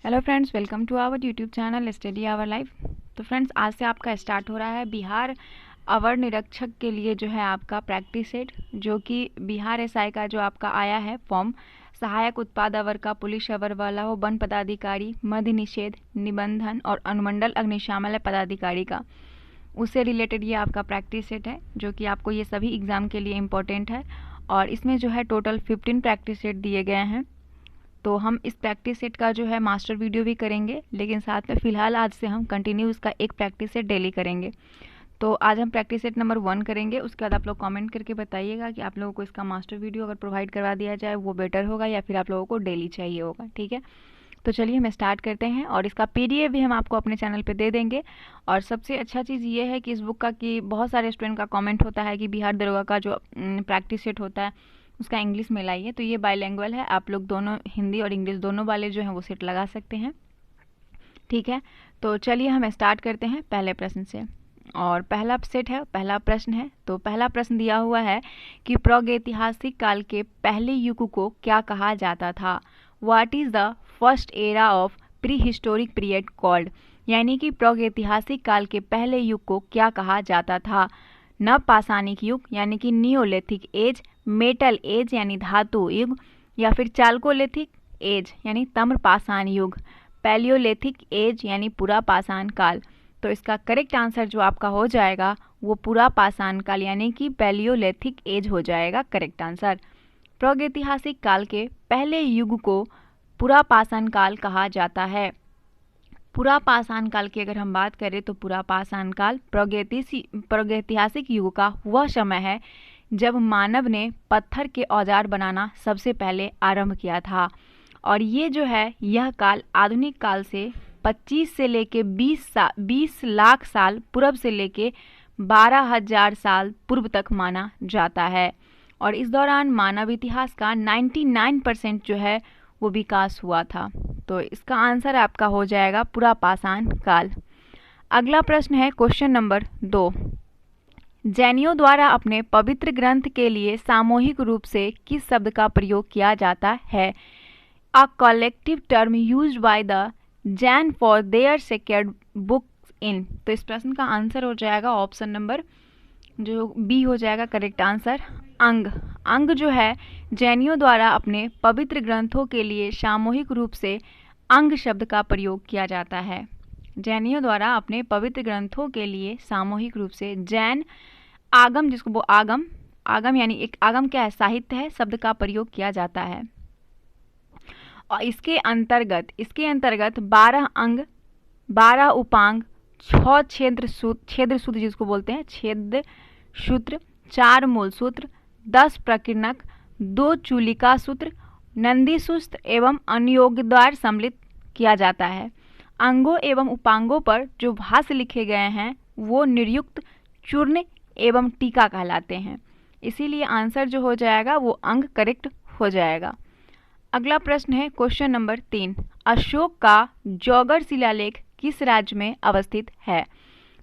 Hello friends, welcome to our YouTube channel study our life. तो friends, आज से आपका स्टार्ट हो रहा है बिहार अवर निरीक्षक के लिए जो है आपका प्रैक्टिस सेट, जो कि बिहार एसआई का जो आपका आया है फॉर्म, सहायक उत्पाद अवर का, पुलिस अवर वाला हो, वन पदाधिकारी, मध्य निषेध, निबंधन और अनुमंडल अग्निशामक पदाधिकारी का, उससे रिलेटेड ये आपका प्रैक्टिस सेट है, जो कि आपको ये सभी एग्ज़ाम के लिए इम्पोर्टेंट है। और इसमें जो है टोटल 15 प्रैक्टिस सेट दिए गए हैं। तो हम इस प्रैक्टिस सेट का जो है मास्टर वीडियो भी करेंगे, लेकिन साथ में फ़िलहाल आज से हम कंटिन्यू इसका एक प्रैक्टिस सेट डेली करेंगे। तो आज हम प्रैक्टिस सेट नंबर 1 करेंगे। उसके बाद आप लोग कमेंट करके बताइएगा कि आप लोगों को इसका मास्टर वीडियो अगर प्रोवाइड करवा दिया जाए वो बेटर होगा या फिर आप लोगों को डेली चाहिए होगा। ठीक है, तो चलिए हम स्टार्ट करते हैं। और इसका PDF भी हम आपको अपने चैनल पे दे देंगे। और सबसे अच्छा चीज़ ये है कि इस बुक का कि बहुत सारे स्टूडेंट का कमेंट होता है कि बिहार दरोगा का जो प्रैक्टिस सेट होता है उसका इंग्लिश में लाइए। तो ये बाइलैंग्वेज है, आप लोग दोनों हिंदी और इंग्लिश दोनों वाले जो हैं वो सेट लगा सकते हैं। ठीक है, तो चलिए हम स्टार्ट करते हैं पहले प्रश्न से। और पहला सेट है, पहला प्रश्न है। तो पहला प्रश्न दिया हुआ है कि प्रागैतिहासिक काल के पहले युग को क्या कहा जाता था। What is the first era of pre historic period called. यानी कि प्रागैतिहासिक काल के पहले युग को क्या कहा जाता था। नवपाषाणिक युग यानी कि नियोलिथिक एज, मेटल एज यानी धातु युग, या फिर चाल्कोलिथिक एज यानी ताम्रपाषाण युग, पैलियोलिथिक एज यानी पुरापाषाण काल। तो इसका करेक्ट आंसर जो आपका हो जाएगा वो पुरापाषाण काल यानी कि पैलियोलिथिक एज हो जाएगा करेक्ट आंसर। प्रागैतिहासिक काल के पहले युग को पुरापाषाण काल कहा जाता है। पुरापाषाण काल की अगर हम बात करें तो पुरापाषाण काल प्रागैतिहासिक युग का वह समय है जब मानव ने पत्थर के औजार बनाना सबसे पहले आरंभ किया था। और ये जो है यह काल आधुनिक काल से 25 से लेके 20 लाख साल पूर्व से लेके 12,000 साल पूर्व तक माना जाता है। और इस दौरान मानव इतिहास का 99% जो है वो विकास हुआ था। तो इसका आंसर आपका हो जाएगा पुरापाषाण काल। अगला प्रश्न है क्वेश्चन नंबर 2। जैनियों द्वारा अपने पवित्र ग्रंथ के लिए सामूहिक रूप से किस शब्द का प्रयोग किया जाता है। A collective term used by the Jain for their sacred books इन। तो इस प्रश्न का आंसर हो जाएगा ऑप्शन नंबर जो बी हो जाएगा करेक्ट आंसर, अंग। अंग जो है जैनियों द्वारा अपने पवित्र ग्रंथों के लिए सामूहिक रूप से अंग शब्द का प्रयोग किया जाता है। जैनियों द्वारा अपने पवित्र ग्रंथों के लिए सामूहिक रूप से जैन आगम, जिसको वो आगम यानी एक आगम क्या है, साहित्य है, शब्द का प्रयोग किया जाता है। और इसके अंतर्गत 12 अंग, 12 उपांग, 6 छेद सूत्र जिसको बोलते हैं छेद सूत्र, 4 मूल सूत्र, 10 प्रकीर्णक, 2 चूलिका सूत्र, नंदी सूत्र एवं अनुयोग द्वारा सम्मिलित किया जाता है। अंगों एवं उपांगों पर जो भाष्य लिखे गए हैं वो निर्युक्त, चूर्ण एवं टीका कहलाते हैं। इसीलिए आंसर जो हो जाएगा वो अंग करेक्ट हो जाएगा। अगला प्रश्न है क्वेश्चन नंबर 3। अशोक का जौगर शिलालेख किस राज्य में अवस्थित है।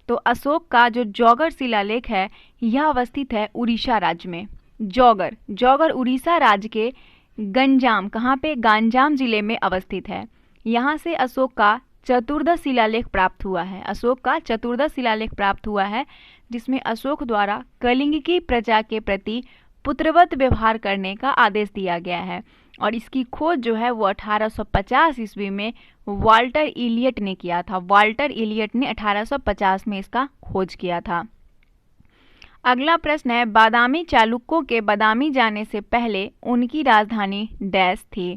तो अशोक का जो जौगर शिलालेख है यह अवस्थित है उड़ीसा राज्य में। जौगर उड़ीसा राज्य के गंजाम, कहाँ पे, गंजाम जिले में अवस्थित है। यहाँ से अशोक का चतुर्दश शिलालेख प्राप्त हुआ है। अशोक का चतुर्दश शिलालेख प्राप्त हुआ है जिसमें अशोक द्वारा कलिंग की प्रजा के प्रति पुत्रवत व्यवहार करने का आदेश दिया गया है। और इसकी खोज जो है वो 1850 ईस्वी में वाल्टर इलियट ने किया था। वाल्टर इलियट ने 1850 में इसका खोज किया था। अगला प्रश्न है बादामी चालुक्यों के बादामी जाने से पहले उनकी राजधानी डैश थी।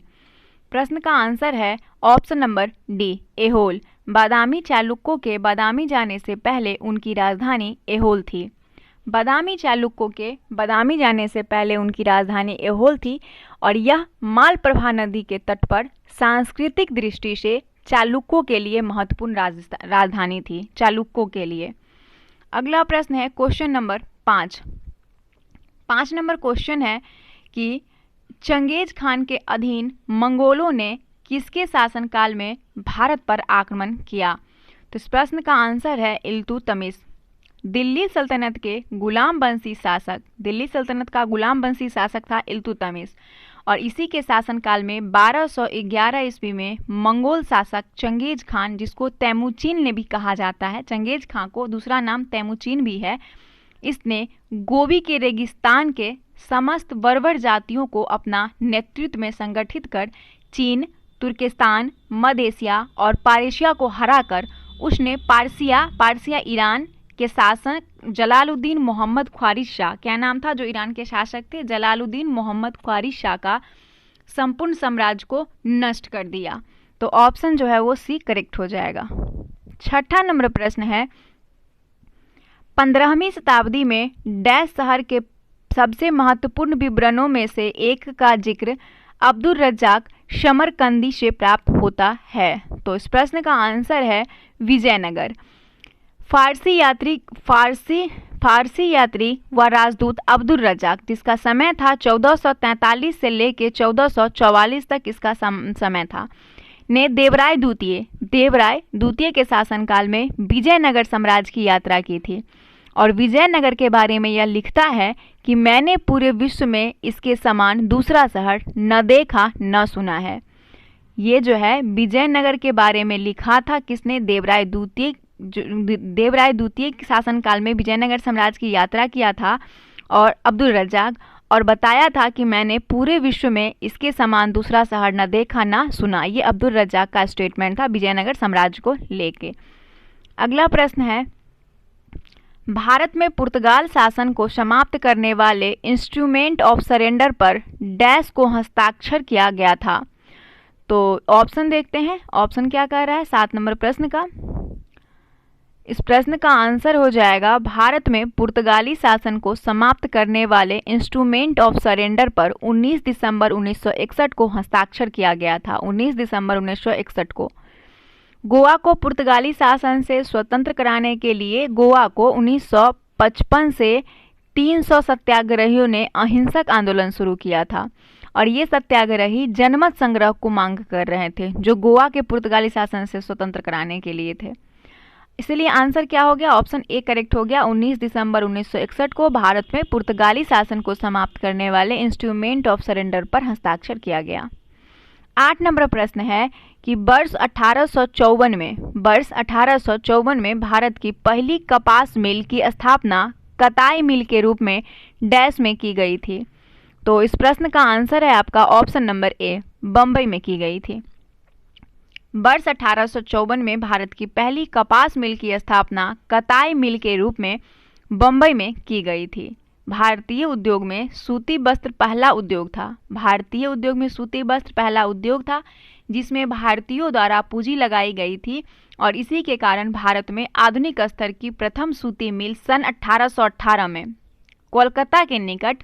प्रश्न का आंसर है ऑप्शन नंबर डी, एहोल। बादामी चालुक्यों के बादामी जाने से पहले उनकी राजधानी एहोल थी। बादामी चालुक्यों के बादामी जाने से पहले उनकी राजधानी एहोल थी। और यह मालप्रभा नदी के तट पर सांस्कृतिक दृष्टि से चालुक्यों के लिए महत्वपूर्ण राजधानी थी, चालुक्यों के लिए। अगला प्रश्न है क्वेश्चन नंबर 5। 5 नंबर क्वेश्चन है कि चंगेज खान के अधीन मंगोलों ने किसके शासनकाल में भारत पर आक्रमण किया। तो इस प्रश्न का आंसर है इल्तुतमिश। दिल्ली सल्तनत के गुलाम वंशी शासक, दिल्ली सल्तनत का गुलाम वंशी शासक था इल्तुतमिश। और इसी के शासनकाल में 1211 ईस्वी में मंगोल शासक चंगेज खान, जिसको तैमूचिन ने भी कहा जाता है, चंगेज खान को दूसरा नाम तैमूचिन भी है, इसने गोबी के रेगिस्तान के समस्त बर्बर जातियों को अपना नेतृत्व में संगठित कर चीन, तुर्किस्तान, मध्य एशिया और पारसिया को हराकर उसने पारसिया ईरान के शासक जलालुद्दीन मोहम्मद ख्वारिज शाह, क्या नाम था जो ईरान के शासक थे, जलालुद्दीन मोहम्मद ख्वारिज शाह का संपूर्ण साम्राज्य को नष्ट कर दिया। तो ऑप्शन जो है वो सी करेक्ट हो जाएगा। छठा नंबर प्रश्न है, 15वीं शताब्दी में डैश शहर के सबसे महत्वपूर्ण विवरणों में से एक का जिक्र अब्दुल रज्जाक शमरकंदी से प्राप्त होता है। तो इस प्रश्न का आंसर है विजयनगर। फारसी यात्री व राजदूत अब्दुल रज्जाक, जिसका समय था 1443 से लेकर 1444 तक इसका समय था, ने देवराय द्वितीय के शासनकाल में विजयनगर साम्राज्य की यात्रा की थी और विजयनगर के बारे में यह लिखता है कि मैंने पूरे विश्व में इसके समान दूसरा शहर न देखा न सुना है। ये जो है विजयनगर के बारे में लिखा था किसने, देवराय द्वितीय के शासनकाल में विजयनगर साम्राज्य की यात्रा किया था और अब्दुल रज्जाक, और बताया था कि मैंने पूरे विश्व में इसके समान दूसरा शहर न देखा न सुना। ये अब्दुल रज्जाक का स्टेटमेंट था विजयनगर साम्राज्य को लेके। अगला प्रश्न है, भारत में पुर्तगाल शासन को समाप्त करने वाले इंस्ट्रूमेंट ऑफ सरेंडर पर डैश को हस्ताक्षर किया गया था। तो ऑप्शन देखते हैं, ऑप्शन क्या कह रहा है 7 नंबर प्रश्न का। इस प्रश्न का आंसर हो जाएगा, भारत में पुर्तगाली शासन को समाप्त करने वाले इंस्ट्रूमेंट ऑफ सरेंडर पर 19 दिसंबर 1961 को हस्ताक्षर किया गया था। 19 दिसंबर 1961 को गोवा को पुर्तगाली शासन से स्वतंत्र कराने के लिए गोवा को 1955 से 300 सत्याग्रहियों ने अहिंसक आंदोलन शुरू किया था और ये सत्याग्रही जनमत संग्रह को मांग कर रहे थे, जो गोवा के पुर्तगाली शासन से स्वतंत्र कराने के लिए थे। इसलिए आंसर क्या हो गया, ऑप्शन ए करेक्ट हो गया। 19 दिसंबर 1961 को भारत में पुर्तगाली शासन को समाप्त करने वाले इंस्ट्रूमेंट ऑफ सरेंडर पर हस्ताक्षर किया गया। 8 नंबर प्रश्न है कि वर्ष 1854 में भारत की पहली कपास मिल की स्थापना कताई मिल के रूप में डैश में की गई थी। तो इस प्रश्न का आंसर है आपका ऑप्शन नंबर ए, बम्बई में की गई थी। वर्ष 1854 में भारत की पहली कपास मिल की स्थापना कताई मिल के रूप में बम्बई में की गई थी। भारतीय उद्योग में सूती वस्त्र पहला उद्योग था जिसमें भारतीयों द्वारा पूंजी लगाई गई थी और इसी के कारण भारत में आधुनिक स्तर की प्रथम सूती मिल सन 1818 में कोलकाता के निकट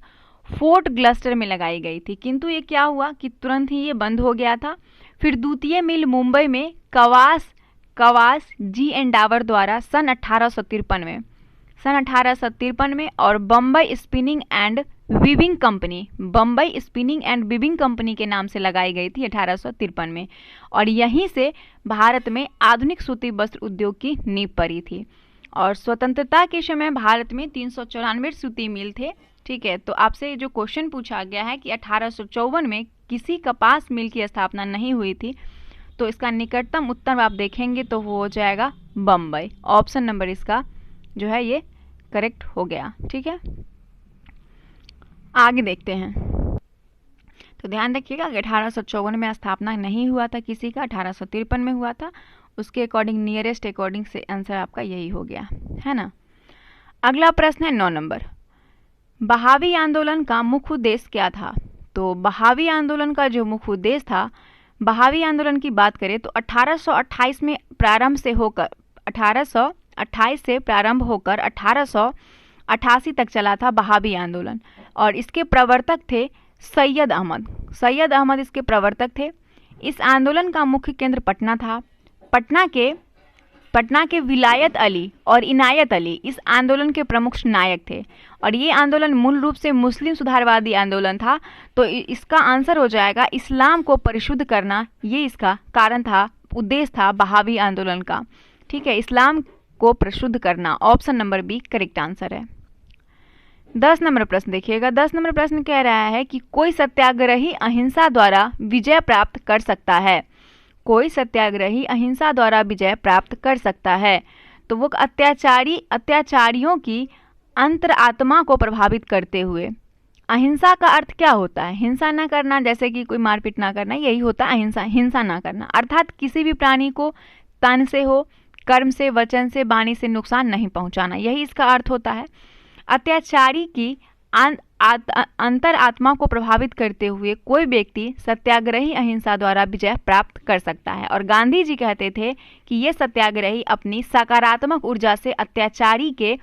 फोर्ट ग्लस्टर में लगाई गई थी, किंतु ये क्या हुआ कि तुरंत ही ये बंद हो गया था। फिर द्वितीय मिल मुंबई में कवास जी एंडावर द्वारा सन 1853 में और Bombay spinning and weaving company के नाम से लगाई गई थी 1853 में, और यहीं से भारत में आधुनिक सूती वस्त्र उद्योग की नींव पड़ी थी। और स्वतंत्रता के समय भारत में 394 सूती मिल थे। ठीक है, तो आपसे जो क्वेश्चन पूछा गया है कि 1854 में किसी कपास मिल की स्थापना नहीं हुई थी, तो इसका निकटतम उत्तर आप देखेंगे तो वो हो जाएगा बम्बई। ऑप्शन नंबर इसका जो है ये करेक्ट हो गया। ठीक है, आगे देखते हैं। तो ध्यान रखिएगा कि 1854 में स्थापना नहीं हुआ था किसी का, 1853 में हुआ था। उसके अकॉर्डिंग नियरेस्ट अकॉर्डिंग से आंसर आपका यही हो गया है ना। अगला प्रश्न है 9 नंबर, बहावी आंदोलन का मुख्य उद्देश्य क्या था। तो बहावी आंदोलन का जो मुख्य उद्देश्य था, बहावी आंदोलन की बात करें तो 1828 से प्रारंभ होकर 1888 तक चला था बहावी आंदोलन, और इसके प्रवर्तक थे सैयद अहमद इसके प्रवर्तक थे। इस आंदोलन का मुख्य केंद्र पटना था। पटना के विलायत अली और इनायत अली इस आंदोलन के प्रमुख नायक थे, और ये आंदोलन मूल रूप से मुस्लिम सुधारवादी आंदोलन था। तो इसका आंसर हो जाएगा इस्लाम को परिशुद्ध करना, ये इसका कारण था, उद्देश्य था बहावी आंदोलन का। ठीक है, इस्लाम को परिशुद्ध करना। Option number B correct answer है। 10 नंबर प्रश्न देखिएगा। 10 नंबर प्रश्न कह रहा है कि कोई सत्याग्रही अहिंसा द्वारा विजय प्राप्त कर सकता है। कोई सत्याग्रही अहिंसा द्वारा विजय प्राप्त कर सकता है। तो वो अत्याचारियों की अंतरात्मा को प्रभावित करते हुए। अहिंसा का अर्थ क्या होता है? हिंसा ना करना, जैसे कि कोई मारपीट ना करना, यही होता है अहिंसा। हिंसा ना करना अर्थात किसी भी प्राणी को तन से हो, कर्म से, वचन से, वाणी से नुकसान नहीं पहुंचाना, यही इसका अर्थ होता है। अत्याचारी की अंतरात्मा को प्रभावित करते हुए कोई व्यक्ति सत्याग्रही अहिंसा द्वारा विजय प्राप्त कर सकता है। और गांधी जी कहते थे कि ये सत्याग्रही अपनी सकारात्मक ऊर्जा से अत्याचारी के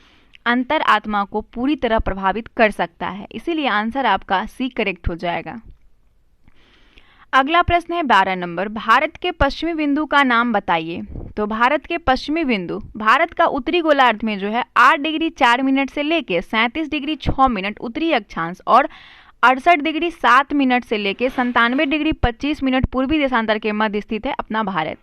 अंतरात्मा को पूरी तरह प्रभावित कर सकता है। इसीलिए आंसर आपका सी करेक्ट हो जाएगा। अगला प्रश्न है 12 नंबर, भारत के पश्चिमी बिंदु का नाम बताइए। तो भारत के पश्चिमी बिंदु, भारत का उत्तरी गोलार्ध में जो है 8 डिग्री 4 मिनट से लेके 37 डिग्री 6 मिनट उत्तरी अक्षांश और 68 डिग्री 7 मिनट से लेके 97 डिग्री 25 मिनट पूर्वी देशांतर के मध्य स्थित है अपना भारत।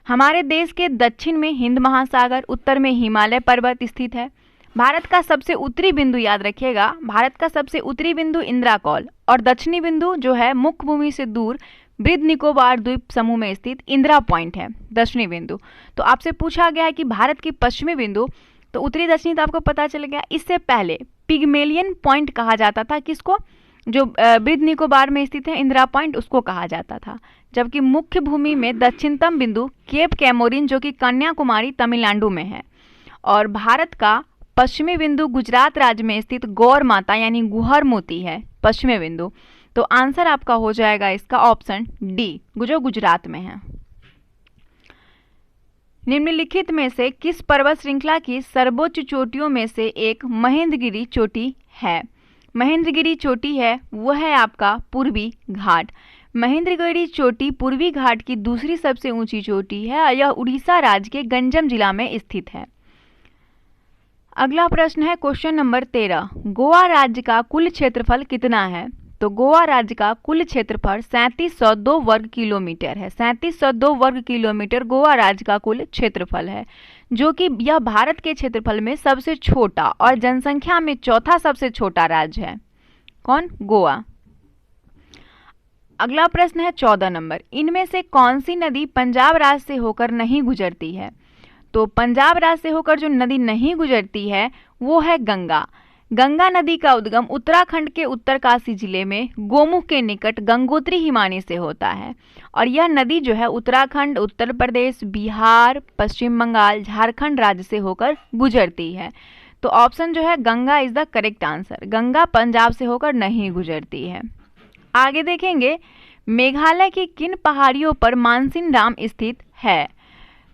हमारे देश के दक्षिण में हिंद महासागर, उत्तर में हिमालय पर्वत स्थित है। भारत का सबसे उत्तरी बिंदु, याद रखिएगा, भारत का सबसे उत्तरी बिंदु इंदिरा कौल और दक्षिणी बिंदु जो है मुख्य भूमि से दूर वृद्ध निकोबार द्वीप समूह में स्थित इंदिरा पॉइंट है दक्षिणी बिंदु। तो आपसे पूछा गया है कि भारत की पश्चिमी बिंदु, तो उत्तरी दक्षिणी तो आपको पता चल गया। इससे पहले पिग्मेलियन पॉइंट कहा जाता था किसको? जो वृद्ध निकोबार में स्थित है इंदिरा पॉइंट, उसको कहा जाता था। जबकि मुख्य भूमि में दक्षिणतम बिंदु केप कैमोरिन जो कि कन्याकुमारी तमिलनाडु में है। और भारत का पश्चिमी बिंदु गुजरात राज्य में स्थित गौर माता यानी गुहर मोती है पश्चिमी बिंदु। तो आंसर आपका हो जाएगा इसका ऑप्शन डी, जो गुजरात में है। निम्नलिखित में से किस पर्वत श्रृंखला की सर्वोच्च चोटियों में से एक महेंद्रगिरी चोटी है? महेंद्रगिरी चोटी है वो है आपका पूर्वी घाट। महेंद्रगिरी चोटी पूर्वी घाट की दूसरी सबसे ऊंची चोटी है। यह उड़ीसा राज्य के गंजम जिला में स्थित है। अगला प्रश्न है क्वेश्चन नंबर 13, गोवा राज्य का कुल क्षेत्रफल कितना है? तो गोवा राज्य का कुल क्षेत्रफल 3702 वर्ग किलोमीटर है। 3702 वर्ग किलोमीटर गोवा राज्य का कुल क्षेत्रफल है, जो कि यह भारत के क्षेत्रफल में सबसे छोटा और जनसंख्या में चौथा सबसे छोटा राज्य है। कौन? गोवा। अगला प्रश्न है 14 नंबर, इनमें से कौन सी नदी पंजाब राज्य से होकर नहीं गुजरती है? तो पंजाब राज्य से होकर जो नदी नहीं गुजरती है वो है गंगा। गंगा नदी का उद्गम उत्तराखंड के उत्तरकाशी जिले में गोमुख के निकट गंगोत्री हिमानी से होता है। और यह नदी जो है उत्तराखंड, उत्तर प्रदेश, बिहार, पश्चिम बंगाल, झारखंड राज्य से होकर गुजरती है। तो ऑप्शन जो है Ganga is the correct answer. Ganga Punjab से होकर नहीं गुजरती है। आगे देखेंगे, मेघालय की किन पहाड़ियों पर मानसिन डाम स्थित है?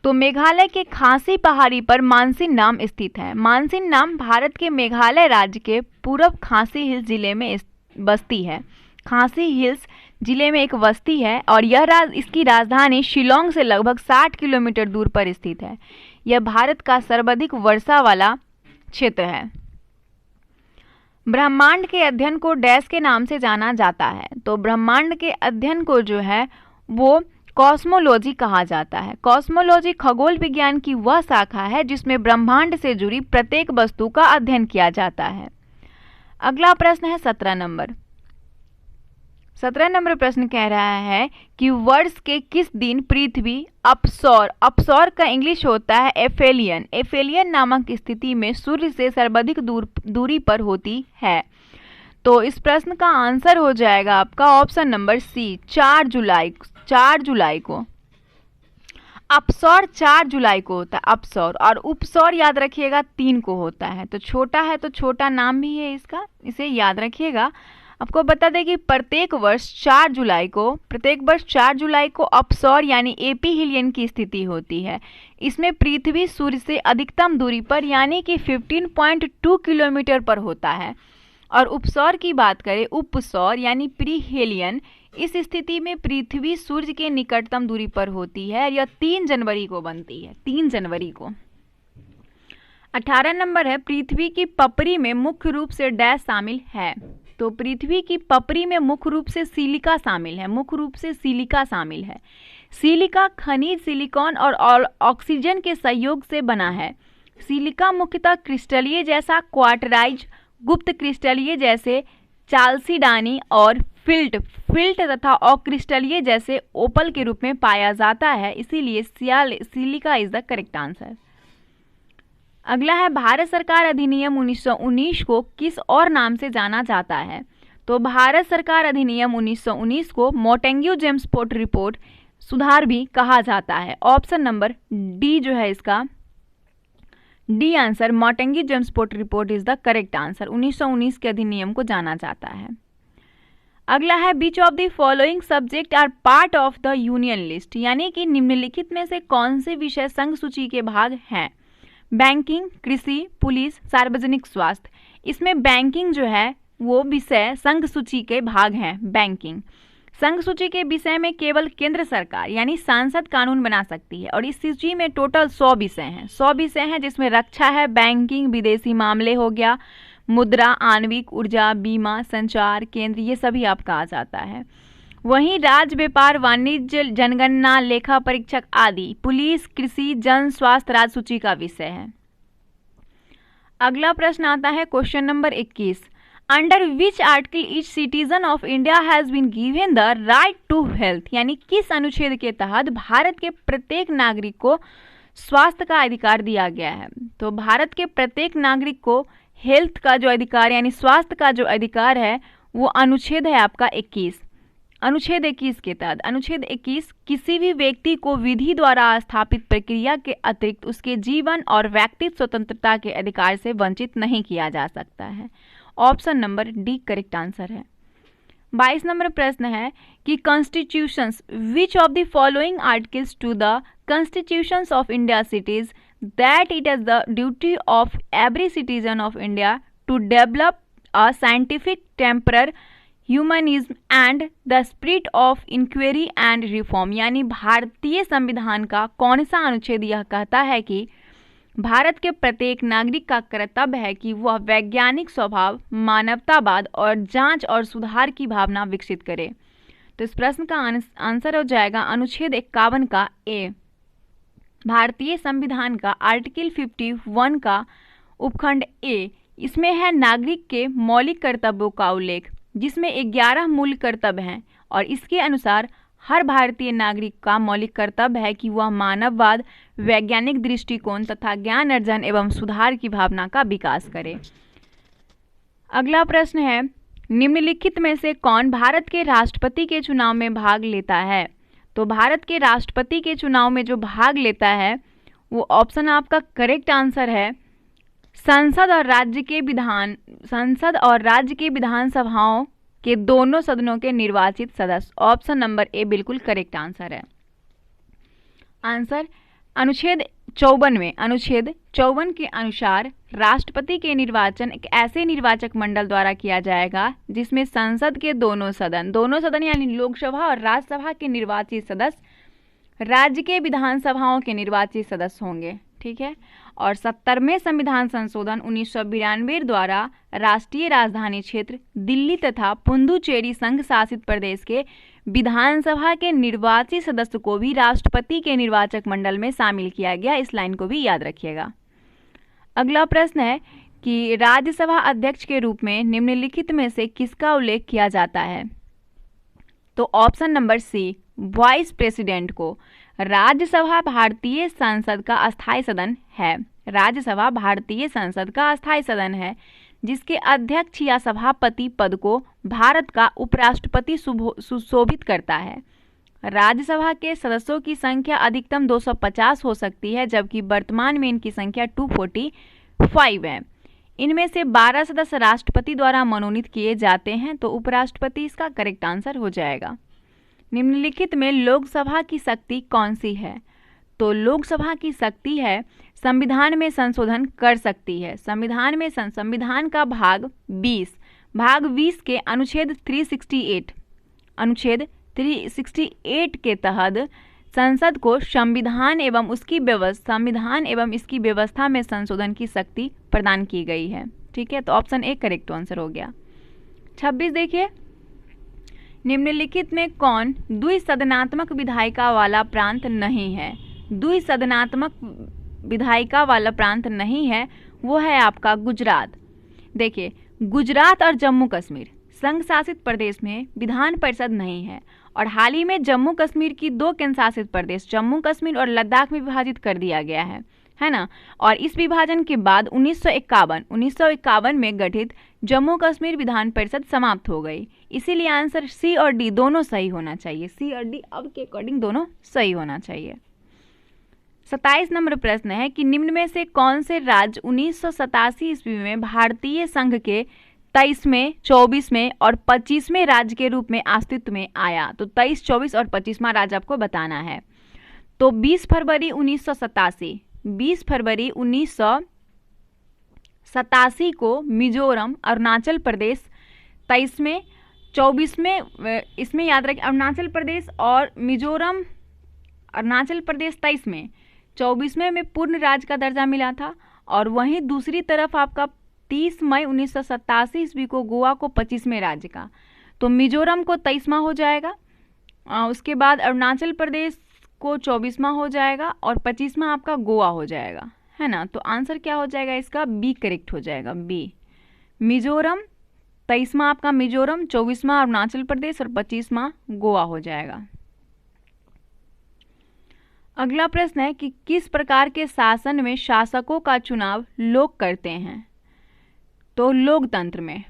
तो मेघालय के खासी पहाड़ी पर मानसिन डाम स्थित है। मानसिन डाम भारत के मेघालय राज्य के पूर्व खासी हिल्स जिले में बस्ती है। खासी हिल्स जिले में एक बस्ती है और इसकी राजधानी शिलोंग से लगभग 60 किलोमीटर दूर पर स्थित है। यह भारत का सर्वाधिक वर्षा वाला क्षेत्र है। ब्रह्मांड के अध्ययन को डैश के नाम से जाना जाता है? तो ब्रह्मांड के अध्ययन को जो है वो कॉस्मोलॉजी कहा जाता है। कॉस्मोलॉजी खगोल विज्ञान की वह शाखा है जिसमें ब्रह्मांड से जुड़ी प्रत्येक वस्तु का अध्ययन किया जाता है। अगला प्रश्न है 17 नंबर। 17 नंबर प्रश्न कह रहा है कि वर्ष के किस दिन पृथ्वी अपसौर का इंग्लिश होता है एफेलियन नामक स्थिति में सूर्य से सर्वाधिक दूरी पर होती है? तो इस प्रश्न का आंसर हो जाएगा आपका ऑप्शन नंबर सी, 4 जुलाई को। अपसौर 4 जुलाई को होता है अपसौर, और उपसौर याद रखिएगा 3 को होता है। तो छोटा है तो छोटा नाम भी है इसका, इसे याद रखिएगा। आपको बता दें कि प्रत्येक वर्ष 4 जुलाई को अपसौर यानी एपीहिलियन की स्थिति होती है। इसमें पृथ्वी सूर्य से अधिकतम दूरी पर यानी कि 15.2 किलोमीटर पर होता है। और उपसौर की बात करें, उपसौर यानी प्रीहेलियन, इस स्थिति में पृथ्वी सूर्य के निकटतम दूरी पर होती है। यह 3 जनवरी को बनती है, 3 जनवरी को। 18 नंबर है, पृथ्वी की पपरी में मुख्य रूप से डैश शामिल है? तो पृथ्वी की पपरी में मुख्य रूप से सिलिका शामिल है। सिलिका खनिज सिलिकॉन और ऑक्सीजन के सहयोग से बना है। सिलिका मुख्यतः क्रिस्टलीय जैसा क्वार्टराइज गुप्त क्रिस्टलीय जैसे चाल्सीडानी और फिल्ट तथा अक्रिस्टलीय जैसे ओपल के रूप में पाया जाता है, इसीलिए silica is the correct answer. अगला है भारत सरकार अधिनियम 1919 को किस और नाम से जाना जाता है? तो भारत सरकार अधिनियम 1919 को मोंटेग्यू जेम्सपोर्ट रिपोर्ट सुधार भी कहा जाता है। ऑप्शन नंबर डी जो है इसका D answer, Montagu Jamesport report is the correct answer. 1919 के अधिनियम को जाना जाता है। अगला है which of the following subject are part of the union list, यानी कि निम्नलिखित में से कौन से विषय संघ सूची के भाग हैं? बैंकिंग, कृषि, पुलिस, सार्वजनिक स्वास्थ्य। इसमें बैंकिंग जो है वो विषय संघ सूची के भाग हैं। बैंकिंग संघ सूची के विषय में केवल केंद्र सरकार यानी सांसद कानून बना सकती है, और इस सूची में टोटल 100 विषय हैं। 100 विषय हैं जिसमें रक्षा है, बैंकिंग, विदेशी मामले हो गया, मुद्रा, आणविक ऊर्जा, बीमा, संचार, केंद्र, ये सभी आपका आ जाता है। वहीं राज्य, व्यापार, वाणिज्य, जनगणना, लेखा परीक्षक आदि, पुलिस, कृषि, जन स्वास्थ्य राज्य सूची का विषय है। अगला प्रश्न आता है question number 21, under which article each citizen of India has been given the right to health, यानी किस अनुच्छेद के तहत भारत के प्रत्येक नागरिक को स्वास्थ्य का अधिकार दिया गया है? तो भारत के प्रत्येक नागरिक को हेल्थ का जो अधिकार यानी स्वास्थ्य का जो अधिकार है वो अनुच्छेद है आपका 21। अनुच्छेद 21 के तहत, अनुच्छेद 21 किसी भी व्यक्ति को विधि द्वारा स्थापित प्रक्रिया के अतिरिक्त उसके जीवन और व्यक्तिगत स्वतंत्रता के अधिकार से वंचित नहीं किया जा सकता है। Option number D correct answer है। 22 नंबर प्रश्न है कि constitutions which of the following articles to the constitutions of India cites that it is the duty of every citizen of India to develop a scientific temper humanism and the spirit of inquiry and reform, यानी भारतीय संविधान का कौन सा अनुच्छेद यह कहता है कि भारत के प्रत्येक नागरिक का कर्तव्य है कि वह वैज्ञानिक स्वभाव, मानवतावाद और जांच और सुधार की भावना विकसित करे? तो इस प्रश्न का आंसर हो जाएगा अनुच्छेद 51 का ए। भारतीय संविधान का आर्टिकल 51 का उपखंड ए, इसमें है नागरिक के मौलिक कर्तव्यों का उल्लेख, जिसमें 11 मूल कर्तव्य हैं, और इसके अनुसार हर भारतीय नागरिक का मौलिक कर्तव्य है कि वह मानववाद, वैज्ञानिक दृष्टिकोण तथा ज्ञान अर्जन एवं सुधार की भावना का विकास करे। अगला प्रश्न है, निम्नलिखित में से कौन भारत के राष्ट्रपति के चुनाव में भाग लेता है? तो भारत के राष्ट्रपति के चुनाव में जो भाग लेता है वो ऑप्शन आपका करेक्ट आंसर है संसद और राज्य के विधानसभाओं के दोनों सदनों के निर्वाचित सदस्य। ऑप्शन नंबर ए बिल्कुल करेक्ट आंसर है। आंसर अनुच्छेद 54 में, अनुच्छेद 54 के अनुसार राष्ट्रपति के निर्वाचन एक ऐसे निर्वाचक मंडल द्वारा किया जाएगा जिसमें संसद के दोनों सदन यानी लोकसभा और राज्यसभा के निर्वाचित सदस्य राज्य के विधानसभाओं के निर्वाचित सदस्य होंगे। ठीक है। और 70वें संविधान संशोधन 1992 द्वारा राष्ट्रीय राजधानी क्षेत्र दिल्ली तथा पुडुचेरी संघ शासित प्रदेश के विधानसभा के निर्वाचित सदस्य को भी राष्ट्रपति के निर्वाचक मंडल में शामिल किया गया। इस लाइन को भी याद रखिएगा। अगला प्रश्न है कि राज्यसभा अध्यक्ष के रूप में निम्नलिखित में से किसका उल्लेख किया जाता है? तो ऑप्शन नंबर सी वाइस प्रेसिडेंट को। राज्यसभा भारतीय संसद का अस्थायी सदन है। राज्यसभा भारतीय संसद का अस्थायी सदन है जिसके अध्यक्ष या सभापति पद को भारत का उपराष्ट्रपति सुशोभित करता है। राज्यसभा के सदस्यों की संख्या अधिकतम 250 हो सकती है, जबकि वर्तमान में इनकी संख्या 245 है। इनमें से 12 सदस्य राष्ट्रपति द्वारा मनोनीत किए जाते हैं, तो उपराष्ट्रपति इसका करेक्ट आंसर हो जाएगा। निम्नलिखित में लोकसभा की शक्ति कौन सी है? तो लोकसभा की शक्ति है संविधान में संशोधन कर सकती है। संविधान का भाग 20 के अनुच्छेद 368 के तहत संसद को संविधान एवं इसकी व्यवस्था में संशोधन की शक्ति प्रदान की गई है। ठीक है, तो ऑप्शन ए करेक्ट आंसर हो गया। 26 देखिए, निम्नलिखित में कौन द्विसदनात्मक विधायिका वाला प्रांत नहीं है? द्विसदनात्मक विधायिका वाला प्रांत नहीं है, वो है आपका गुजरात। देखिए, गुजरात और जम्मू कश्मीर संघ शासित प्रदेश में विधान परिषद नहीं है और हाल ही में जम्मू कश्मीर की 2 केंद्र शासित प्रदेश जम्मू कश्मीर और लद्दाख में विभाजित कर दिया गया है ना। और इस विभाजन के बाद 1951 में गठित जम्मू कश्मीर विधान परिषद समाप्त हो गई। इसीलिए आंसर सी और डी दोनों सही होना चाहिए। सी और डी अब के अकॉर्डिंग दोनों सही होना चाहिए। 27 नंबर प्रश्न है कि निम्न में से कौन से राज्य 1987 ईस्वी में भारतीय संघ के 23वें, 24वें और 25वें राज्य के रूप में अस्तित्व में आया? तो 23, 24 और 25वां राज्य आपको बताना है। तो 20 फरवरी 1987 को मिजोरम, अरुणाचल प्रदेश 23वें, 24वें, इसमें याद रखें अरुणाचल प्रदेश और मिजोरम, अरुणाचल प्रदेश 23वें, 24वें में पूर्ण राज्य का दर्जा मिला था। और वहीं दूसरी तरफ आपका 30 मई 1987 ईस्वी को गोवा को 25वें राज्य का, तो मिजोरम को 23वां हो जाएगा। उसके बाद अरुणाचल प्रदेश को 24वां हो जाएगा और 25वां आपका गोवा हो जाएगा, है ना। तो आंसर क्या हो जाएगा इसका? बी करेक्ट हो जाएगा। बी मिजोरम, 23वां आपका मिजोरम, 24वां अरुणाचल प्रदेश और 25वां गोवा हो जाएगा। अगला प्रश्न है कि किस प्रकार के शासन में शासकों का चुनाव लोग करते हैं? तो लोकतंत्र में,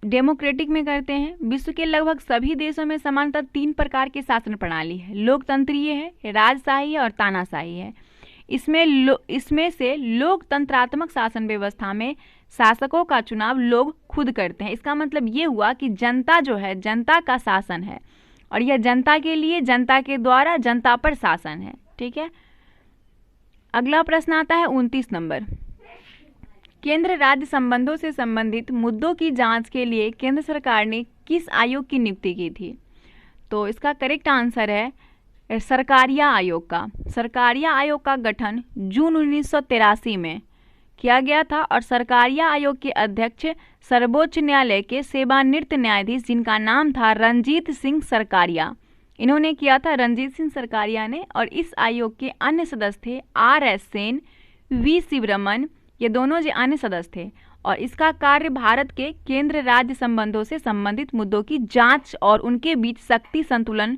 डेमोक्रेटिक में करते हैं। विश्व के लगभग सभी देशों में सामान्यतः 3 प्रकार की शासन प्रणाली है। लोकतंत्रीय है, राजशाही है और तानाशाही है। इसमें से लोकतंत्रात्मक शासन व्यवस्था में शासकों का चुनाव लोग खुद करते हैं। इसका मतलब ये हुआ कि जनता जो है, जनता का शासन है और यह जनता के लिए, जनता के द्वारा, जनता पर शासन है। ठीक है। अगला प्रश्न आता है 29 नंबर। केंद्र राज्य संबंधों से संबंधित मुद्दों की जांच के लिए केंद्र सरकार ने किस आयोग की नियुक्ति की थी? तो इसका करेक्ट आंसर है सरकारिया आयोग का। सरकारिया आयोग का गठन जून 1983 में किया गया था और सरकारिया आयोग के अध्यक्ष सर्वोच्च न्यायालय के सेवानिवृत्त न्यायाधीश जिनका नाम था रंजीत सिंह सरकारिया, इन्होंने किया था, रंजीत सिंह सरकारिया ने। और इस आयोग के अन्य सदस्य थे R.S. सेन, V. शिवरमन, ये दोनों जो अन्य सदस्य थे। और इसका कार्य भारत के केंद्र राज्य संबंधों से संबंधित मुद्दों की जांच और उनके बीच शक्ति संतुलन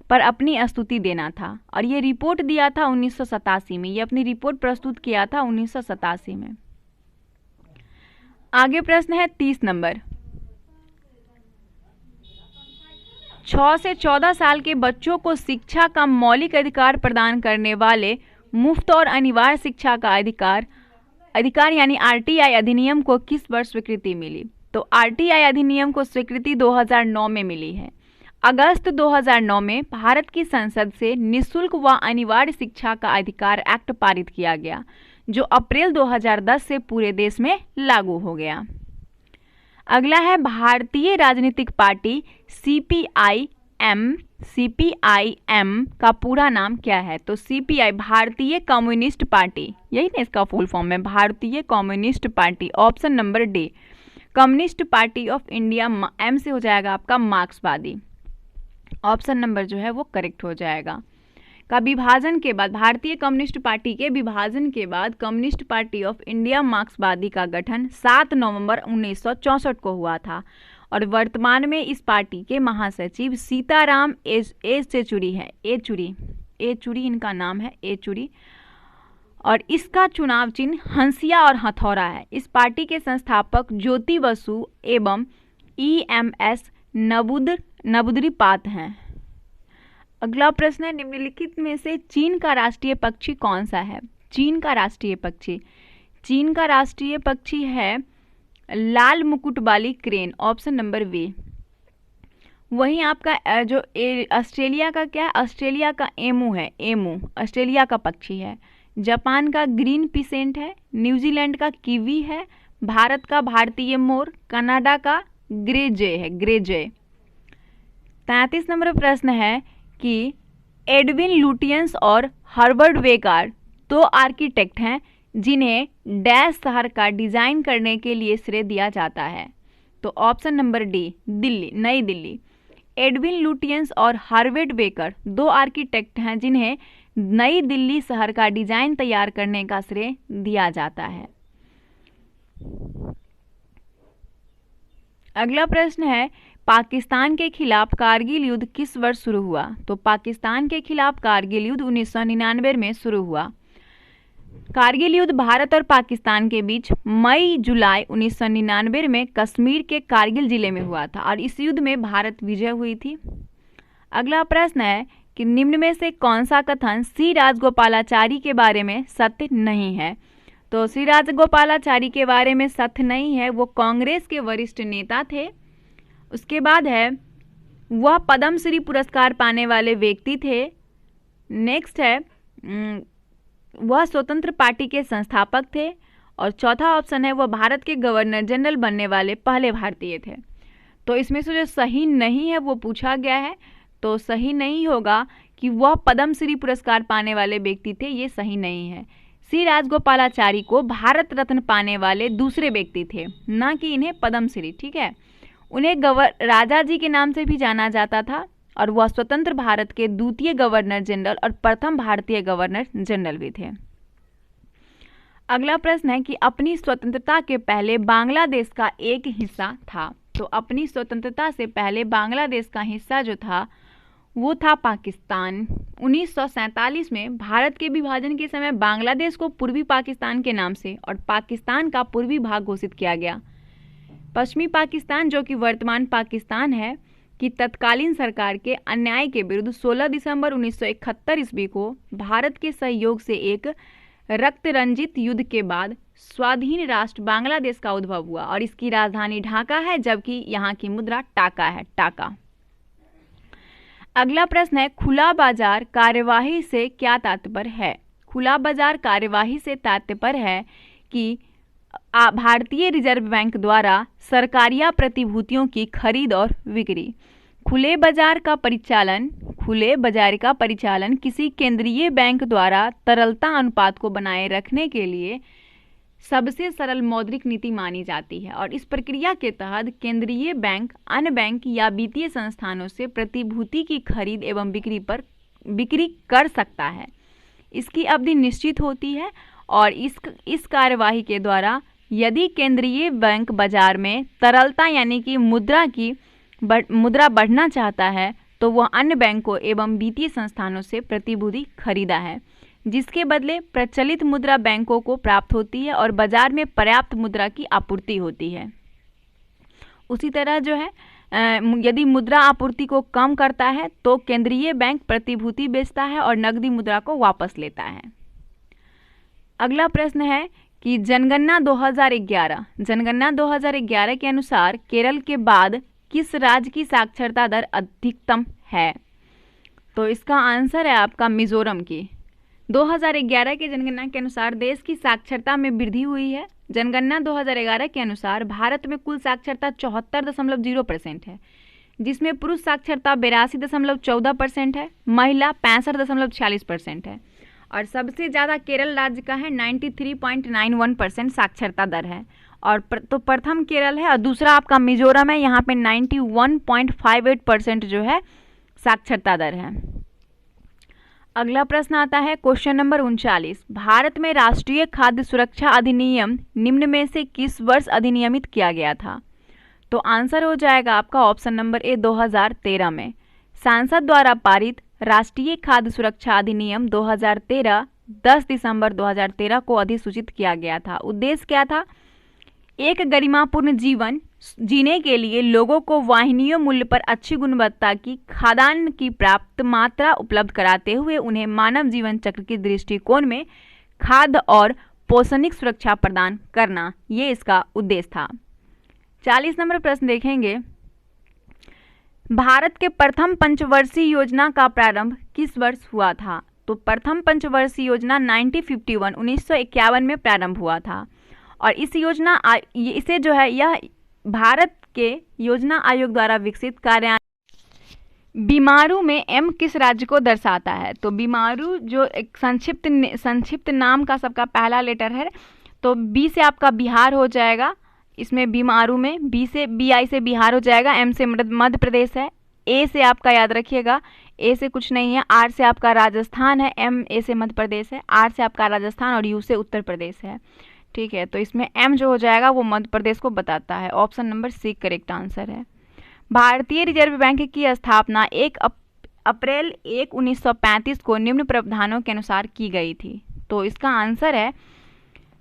पर अपनी स्तुति देना था। और ये रिपोर्ट दिया था 1987 में, ये अपनी रिपोर्ट प्रस्तुत किया था 1987 में। आगे प्रश्न है 30 नंबर। 6 से 14 साल के बच्चों को शिक्षा का मौलिक अधिकार प्रदान करने वाले मुफ्त और अनिवार्य शिक्षा का अधिकार यानी RTI अधिनियम को किस वर्ष स्वीकृति मिली? तो RTI अधिनियम को स्वीकृति 2009 में मिली है। अगस्त 2009 में भारत की संसद से निःशुल्क व अनिवार्य शिक्षा का अधिकार एक्ट पारित किया गया, जो अप्रैल 2010 से पूरे देश में लागू हो गया। अगला है भारतीय राजनीतिक पार्टी CPIM का पूरा नाम क्या है? तो CPI भारतीय कम्युनिस्ट पार्टी, यही ना इसका फुल फॉर्म है, भारतीय communist party. Option number D, communist party of India. M से हो जाएगा आपका मार्क्सवादी। ऑप्शन नंबर जो है वो करेक्ट हो जाएगा। का विभाजन के बाद, भारतीय कम्युनिस्ट पार्टी के विभाजन के बाद कम्युनिस्ट पार्टी ऑफ इंडिया मार्क्सवादी का गठन 7 नवंबर 1964 को हुआ था और वर्तमान में इस पार्टी के महासचिव सीताराम येचुरी है। येचुरी इनका नाम है, येचुरी। और इसका चुनाव चिन्ह हंसिया और हथौड़ा है। इस पार्टी के संस्थापक ज्योति बसु एवं EMS नबूद्रीपाद हैं। अगला प्रश्न है निम्नलिखित में से चीन का राष्ट्रीय पक्षी कौन सा है? चीन का राष्ट्रीय पक्षी है लाल मुकुट वाली क्रेन। Option number B. वहीं आपका जो ऑस्ट्रेलिया का क्या है? ऑस्ट्रेलिया का एमू है, एमू ऑस्ट्रेलिया का पक्षी है। जापान का ग्रीन पिसेंट है, न्यूजीलैंड का कीवी है, भारत का भारतीय मोर, कनाडा का ग्रे जय है, ग्रे जय। 33 नंबर प्रश्न है कि एडविन लुटियंस और हर्बर्ट वेकार 2 आर्किटेक्ट हैं जिन्हें डैश शहर का डिजाइन करने के लिए श्रेय दिया जाता है। तो ऑप्शन नंबर डी, दिल्ली, नई दिल्ली। एडविन लुटियंस और हर्बर्ट वेकर 2 आर्किटेक्ट हैं जिन्हें नई दिल्ली शहर का डिजाइन तैयार करने का श्रेय दिया जाता है। अगला प्रश्न है, पाकिस्तान के खिलाफ कारगिल युद्ध किस वर्ष शुरू हुआ? तो पाकिस्तान के खिलाफ कारगिल युद्ध 1999 में शुरू हुआ। कारगिल युद्ध भारत और पाकिस्तान के बीच मई जुलाई 1999 में कश्मीर के कारगिल जिले में हुआ था और इस युद्ध में भारत विजय हुई थी। अगला प्रश्न है कि निम्न में से कौन सा कथन श्री राजगोपालाचारी के बारे में सत्य नहीं है? तो श्री राजगोपालाचारी के बारे में सत्य नहीं है, वो कांग्रेस के वरिष्ठ नेता थे। उसके बाद है, वह पद्मश्री पुरस्कार पाने वाले व्यक्ति थे। नेक्स्ट है, वह स्वतंत्र पार्टी के संस्थापक थे। और चौथा ऑप्शन है, वह भारत के गवर्नर जनरल बनने वाले पहले भारतीय थे। तो इसमें से जो सही नहीं है वो पूछा गया है, तो सही नहीं होगा कि वह पद्मश्री पुरस्कार पाने वाले व्यक्ति थे, ये सही नहीं है। श्री राजगोपालाचारी को भारत रत्न पाने वाले दूसरे व्यक्ति थे, ना कि इन्हें पद्मश्री। ठीक है, उन्हें राजा जी के नाम से भी जाना जाता था और वह स्वतंत्र भारत के द्वितीय गवर्नर जनरल और प्रथम भारतीय गवर्नर जनरल भी थे। अगला प्रश्न है कि अपनी स्वतंत्रता के पहले बांग्लादेश का एक हिस्सा था। तो अपनी स्वतंत्रता से पहले बांग्लादेश का हिस्सा जो था वो था पाकिस्तान। 1947 में भारत के विभाजन के समय बांग्लादेश को पूर्वी पाकिस्तान के नाम से और पाकिस्तान का पूर्वी भाग घोषित किया गया। पश्चिमी पाकिस्तान, जो कि वर्तमान पाकिस्तान है, की तत्कालीन सरकार के अन्याय के विरुद्ध 16 दिसंबर 1971 ईस्वी को भारत के सहयोग से एक रक्त रंजित युद्ध के बाद स्वाधीन राष्ट्र बांग्लादेश का उद्भव हुआ और इसकी राजधानी ढाका है, जबकि यहाँ की मुद्रा टाका है, टाका। अगला प्रश्न है, खुला बाजार कार्यवाही से क्या तात्पर्य है? खुला बाजार कार्यवाही से तात्पर्य है कि भारतीय रिजर्व बैंक द्वारा सरकारिया प्रतिभूतियों की खरीद और बिक्री। खुले बाजार का परिचालन किसी केंद्रीय बैंक द्वारा तरलता अनुपात को बनाए रखने के लिए सबसे सरल मौद्रिक नीति मानी जाती है और इस प्रक्रिया के तहत केंद्रीय बैंक अन्य बैंक या वित्तीय संस्थानों से प्रतिभूति की खरीद एवं बिक्री कर सकता है। इसकी अवधि निश्चित होती है और इस कार्यवाही के द्वारा यदि केंद्रीय बैंक बाजार में तरलता यानी कि मुद्रा बढ़ना चाहता है तो वह अन्य बैंकों एवं वित्तीय संस्थानों से प्रतिभूति खरीदा है, जिसके बदले प्रचलित मुद्रा बैंकों को प्राप्त होती है और बाजार में पर्याप्त मुद्रा की आपूर्ति होती है। उसी तरह जो है यदि मुद्रा आपूर्ति को कम करता है तो केंद्रीय बैंक प्रतिभूति बेचता है और नकदी मुद्रा को वापस लेता है। अगला प्रश्न है कि जनगणना 2011 के अनुसार केरल के बाद किस राज्य की साक्षरता दर अधिकतम है? तो इसका आंसर है आपका मिजोरम की। 2011 के जनगणना के अनुसार देश की साक्षरता में वृद्धि हुई है। जनगणना 2011 के अनुसार भारत में कुल साक्षरता 74.0% है, जिसमें पुरुष साक्षरता 82.14% है, महिला 65.46% है और सबसे ज़्यादा केरल राज्य का है, 93.91% साक्षरता दर है। और तो प्रथम केरल है और दूसरा आपका मिजोरम है, यहाँ पे 91.58% जो है साक्षरता दर है। अगला प्रश्न आता है क्वेश्चन नंबर 39, भारत में राष्ट्रीय खाद्य सुरक्षा अधिनियम निम्न में से किस वर्ष अधिनियमित किया गया था? तो आंसर हो जाएगा आपका ऑप्शन नंबर ए 2013 में। संसद द्वारा पारित राष्ट्रीय खाद्य सुरक्षा अधिनियम 2013 10 दिसंबर 2013 को अधिसूचित किया गया था। उद्देश्य क्या था? एक गरिमापूर्ण जीवन जीने के लिए लोगों को वांछनीय मूल्य पर अच्छी गुणवत्ता की खाद्यान्न की पर्याप्त मात्रा उपलब्ध कराते हुए उन्हें मानव जीवन चक्र की दृष्टिकोण में खाद्य और पोषणिक सुरक्षा प्रदान करना, ये इसका उद्देश्य था। 40 नंबर प्रश्न देखेंगे, भारत के प्रथम पंचवर्षीय योजना का प्रारंभ किस वर्ष हुआ था? तो प्रथम पंचवर्षीय योजना 1951 में प्रारंभ हुआ था और इस योजना इसे जो है यह भारत के योजना आयोग द्वारा विकसित कार्यान्वयन। बीमारू में एम किस राज्य को दर्शाता है? तो बीमारू जो एक संक्षिप्त नाम का सबका पहला लेटर है, तो बी से आपका बिहार हो जाएगा। इसमें बीमारू में BI से बिहार हो जाएगा, M से मध्य प्रदेश है, A से आपका याद रखिएगा A से कुछ नहीं है, R से आपका राजस्थान है, A से मध्य प्रदेश है, R से आपका राजस्थान और U से उत्तर प्रदेश है। ठीक है, तो इसमें M जो हो जाएगा वो मध्य प्रदेश को बताता है। Option number C correct answer है। भारतीय रिजर्व बैंक की स्थापना 1 अप्रैल 1935 को निम्न प्रावधानों के अनुसार की गई थी। तो इसका आंसर है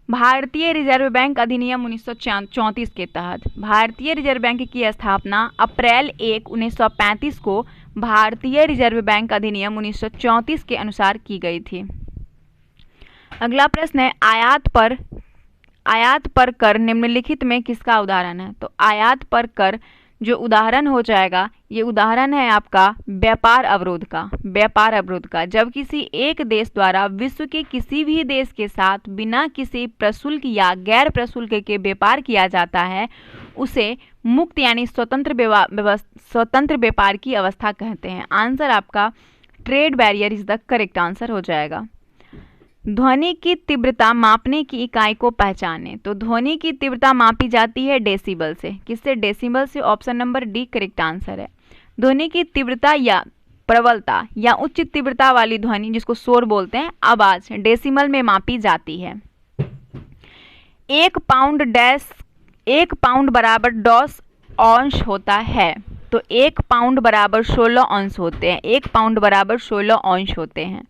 भारतीय रिजर्व बैंक अधिनियम 1934 के तहत भारतीय रिजर्व बैंक की स्थापना अप्रैल 1, 1935 को भारतीय रिजर्व बैंक अधिनियम 1934 के अनुसार की गई थी। अगला प्रश्न है आयात पर कर निम्नलिखित में किसका उदाहरण है? तो आयात पर कर जो उदाहरण हो जाएगा, ये उदाहरण है आपका व्यापार अवरोध का। जब किसी एक देश द्वारा विश्व के किसी भी देश के साथ बिना किसी प्रशुल्क या गैर प्रशुल्क के व्यापार किया जाता है, उसे मुक्त यानी स्वतंत्र व्यापार की अवस्था कहते हैं। आंसर आपका trade barrier is the correct answer हो जाएगा। ध्वनि की तीव्रता मापने की इकाई को पहचाने। तो ध्वनि की तीव्रता मापी जाती है डेसिबल से। किससे? डेसिबल से। Option number D correct answer है। ध्वनि की तीव्रता या प्रबलता या उच्च तीव्रता वाली ध्वनि जिसको शोर बोलते हैं, आवाज डेसिमल में मापी जाती है। 1 पाउंड बराबर 10 औंस होता है। तो 1 पाउंड बराबर 16 औंस होते हैं। 1 पाउंड बराबर 16 औंस होते हैं।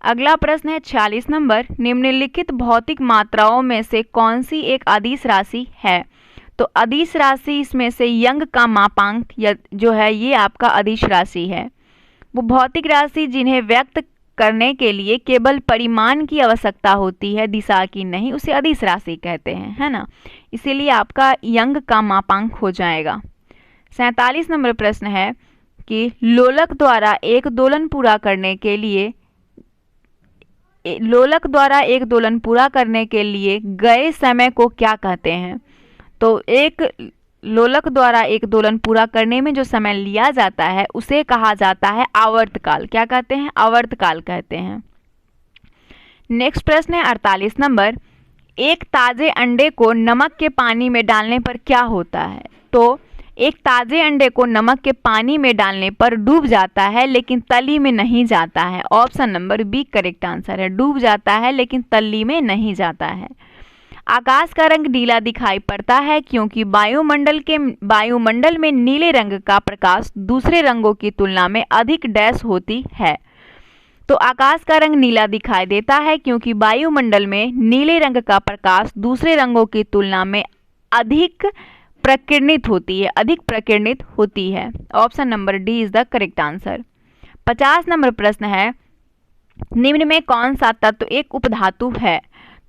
अगला प्रश्न है 46 नंबर, निम्नलिखित भौतिक मात्राओं में से कौन सी एक अदिश राशि है? तो अदिश राशि इसमें से यंग का मापांक जो है ये आपका अदिश राशि है। वो भौतिक राशि जिन्हें व्यक्त करने के लिए केवल परिमाण की आवश्यकता होती है, दिशा की नहीं, उसे अदिश राशि कहते हैं, है ना। इसीलिए आपका यंग का मापांक हो जाएगा। 47 नंबर प्रश्न है कि लोलक द्वारा एक दोलन पूरा करने के लिए गए समय को क्या कहते हैं? तो एक लोलक द्वारा एक दोलन पूरा करने में जो समय लिया जाता है उसे कहा जाता है आवर्तकाल। क्या कहते हैं? आवर्तकाल कहते हैं। नेक्स्ट प्रश्न है 48 नंबर, एक ताजे अंडे को नमक के पानी में डालने पर क्या होता है? तो एक ताजे अंडे को नमक के पानी में डालने पर डूब जाता है लेकिन तली में नहीं जाता है। Option number B correct answer है। डूब जाता है लेकिन तली में नहीं जाता है। आकाश का रंग नीला दिखाई पड़ता है क्योंकि वायुमंडल में नीले रंग का प्रकाश दूसरे रंगों की तुलना में अधिक डैश होती है। तो आकाश का रंग नीला दिखाई देता है क्योंकि वायुमंडल में नीले रंग का प्रकाश दूसरे रंगों की तुलना में अधिक प्रकीर्णित होती है। Option number D is the correct answer. 50 number प्रश्न है, निम्न में कौन सा तत्व एक उपधातु है?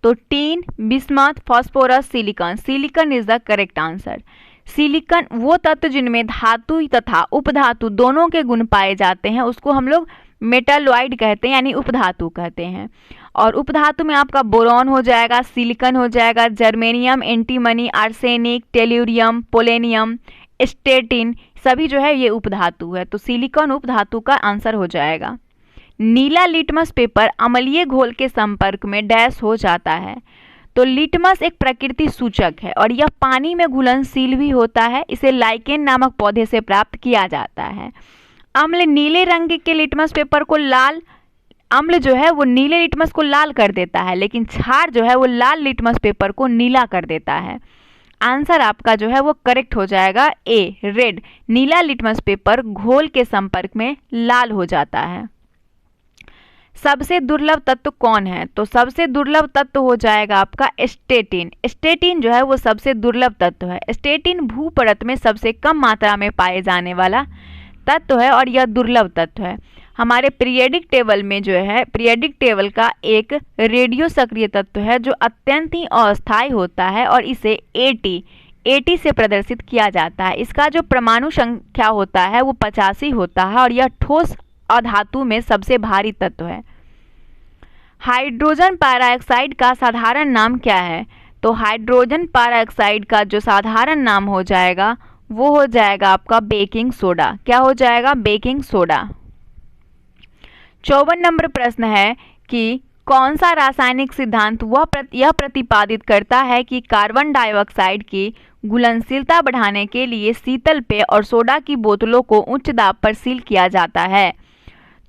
तो tin, bismuth, phosphorus, silicon. Silicon is the correct answer. Silicon वो तत्व जिनमें धातु तथा उपधातु दोनों के गुण पाए जाते हैं उसको हम लोग मेटालॉइड कहते हैं, यानी उपधातु कहते हैं। और उपधातु में आपका बोरॉन हो जाएगा, सिलिकॉन हो जाएगा, germanium, antimony, arsenic, tellurium, polonium, astatine, सभी जो है ये उपधातु है। तो सिलिकॉन उपधातु का आंसर हो जाएगा। नीला लिटमस पेपर अम्लीय घोल के संपर्क में डैश हो जाता है। तो लिटमस एक प्रकृति सूचक है और यह पानी में घुलनशील भी होता है। इसे लाइकेन नामक पौधे से प्राप्त किया जाता है। अम्ल नीले रंग के लिटमस पेपर को अम्ल जो है वो नीले लिटमस को लाल कर देता है, लेकिन क्षार जो है वो लाल लिटमस पेपर को नीला कर देता है। आंसर आपका जो है वो करेक्ट हो जाएगा ए, रेड। नीला लिटमस पेपर घोल के संपर्क में लाल हो जाता है। सबसे दुर्लभ तत्व कौन है? तो सबसे दुर्लभ तत्व हो जाएगा आपका स्टेटिन। स्टेटिन जो है वो सबसे दुर्लभ तत्व है। स्टेटिन भूपरत में सबसे कम मात्रा में पाए जाने वाला तत्व है और यह दुर्लभ तत्व है। हमारे पीरियडिक टेबल में जो है, पीरियडिक टेबल का एक रेडियो सक्रिय तत्व है जो अत्यंत ही अस्थायी होता है और इसे AT से प्रदर्शित किया जाता है। इसका जो परमाणु संख्या होता है वो 85 होता है और यह ठोस अधातु में सबसे भारी तत्व है। हाइड्रोजन पेरोक्साइड का साधारण नाम क्या है? तो हाइड्रोजन पेरोक्साइड का जो साधारण नाम हो जाएगा वो हो जाएगा आपका बेकिंग सोडा। क्या हो जाएगा? Baking soda. 54 नंबर प्रश्न है कि कौन सा रासायनिक सिद्धांत यह प्रतिपादित करता है कि कार्बन डाइऑक्साइड की घुलनशीलता बढ़ाने के लिए शीतल पेय और सोडा की बोतलों को उच्च दाब पर सील किया जाता है?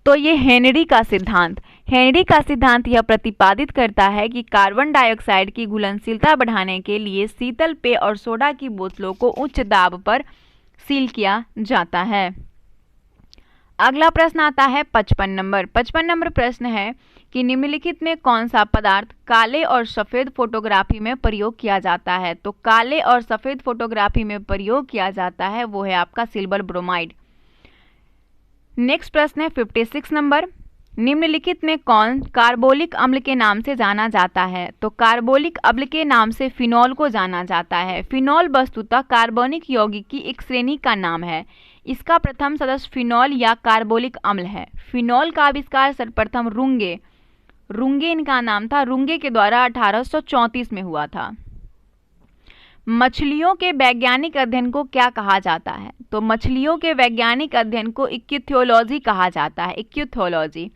तो ये हेनरी का सिद्धांत। हेनरी का सिद्धांत यह प्रतिपादित करता है कि कार्बन डाइऑक्साइड की घुलनशीलता बढ़ाने के लिए शीतल पेय और सोडा की बोतलों को उच्च दाब पर सील किया जाता है। अगला प्रश्न आता है 55 नंबर प्रश्न है कि निम्नलिखित में कौन सा पदार्थ काले और सफ़ेद फोटोग्राफी में प्रयोग किया जाता है। तो काले और सफ़ेद फोटोग्राफी में प्रयोग किया जाता है वो है आपका सिल्वर ब्रोमाइड। नेक्स्ट प्रश्न है 56 नंबर, निम्नलिखित में कौन कार्बोलिक अम्ल के नाम से जाना जाता है। तो कार्बोलिक अम्ल के नाम से फिनॉल को जाना जाता है। फिनॉल वस्तुतः कार्बनिक यौगिक की एक श्रेणी का नाम है। इसका प्रथम सदस्य फिनॉल या कार्बोलिक अम्ल है। फिनॉल का आविष्कार सर्वप्रथम रुंगे इनका नाम था, रुंगे के द्वारा 1834 में हुआ था। मछलियों के वैज्ञानिक अध्ययन को क्या कहा जाता है। तो मछलियों के वैज्ञानिक अध्ययन को इक्यूथियोलॉजी कहा जाता है। इक्यूथियोलॉजी।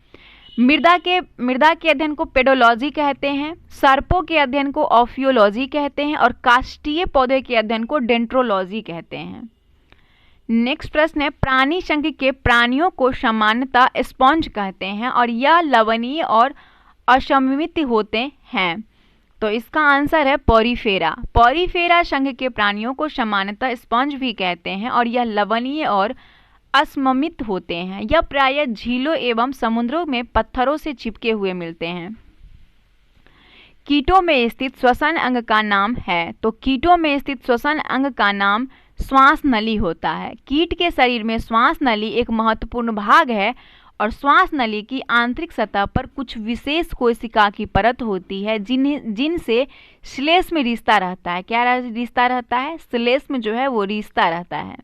मृदा के अध्ययन को पेडोलॉजी कहते हैं। सर्पों के अध्ययन को ऑफियोलॉजी कहते हैं और काष्ठीय पौधे के अध्ययन को डेंट्रोलॉजी कहते हैं। नेक्स्ट प्रश्न है, प्राणी संघ के प्राणियों को सामान्यतः स्पॉन्ज कहते हैं और यह लवणीय और असममित होते हैं। तो इसका आंसर है पॉरीफेरा। पॉरीफेरा संघ के प्राणियों को सामान्यतः स्पंज भी कहते हैं और यह लवणीय और असममित होते हैं। यह प्रायः झीलों एवं समुद्रों में पत्थरों से चिपके हुए मिलते हैं। कीटों में स्थित श्वसन अंग का नाम है। तो कीटों में स्थित श्वसन अंग का नाम श्वास नली होता है। कीट के शरीर में श्वास नली एक महत्वपूर्ण भाग है और श्वास नली की आंतरिक सतह पर कुछ विशेष कोशिका की परत होती है जिनसे श्लेष्म रिश्ता रहता है। क्या रिश्ता रहता है? श्लेष्म जो है वो रिश्ता रहता है।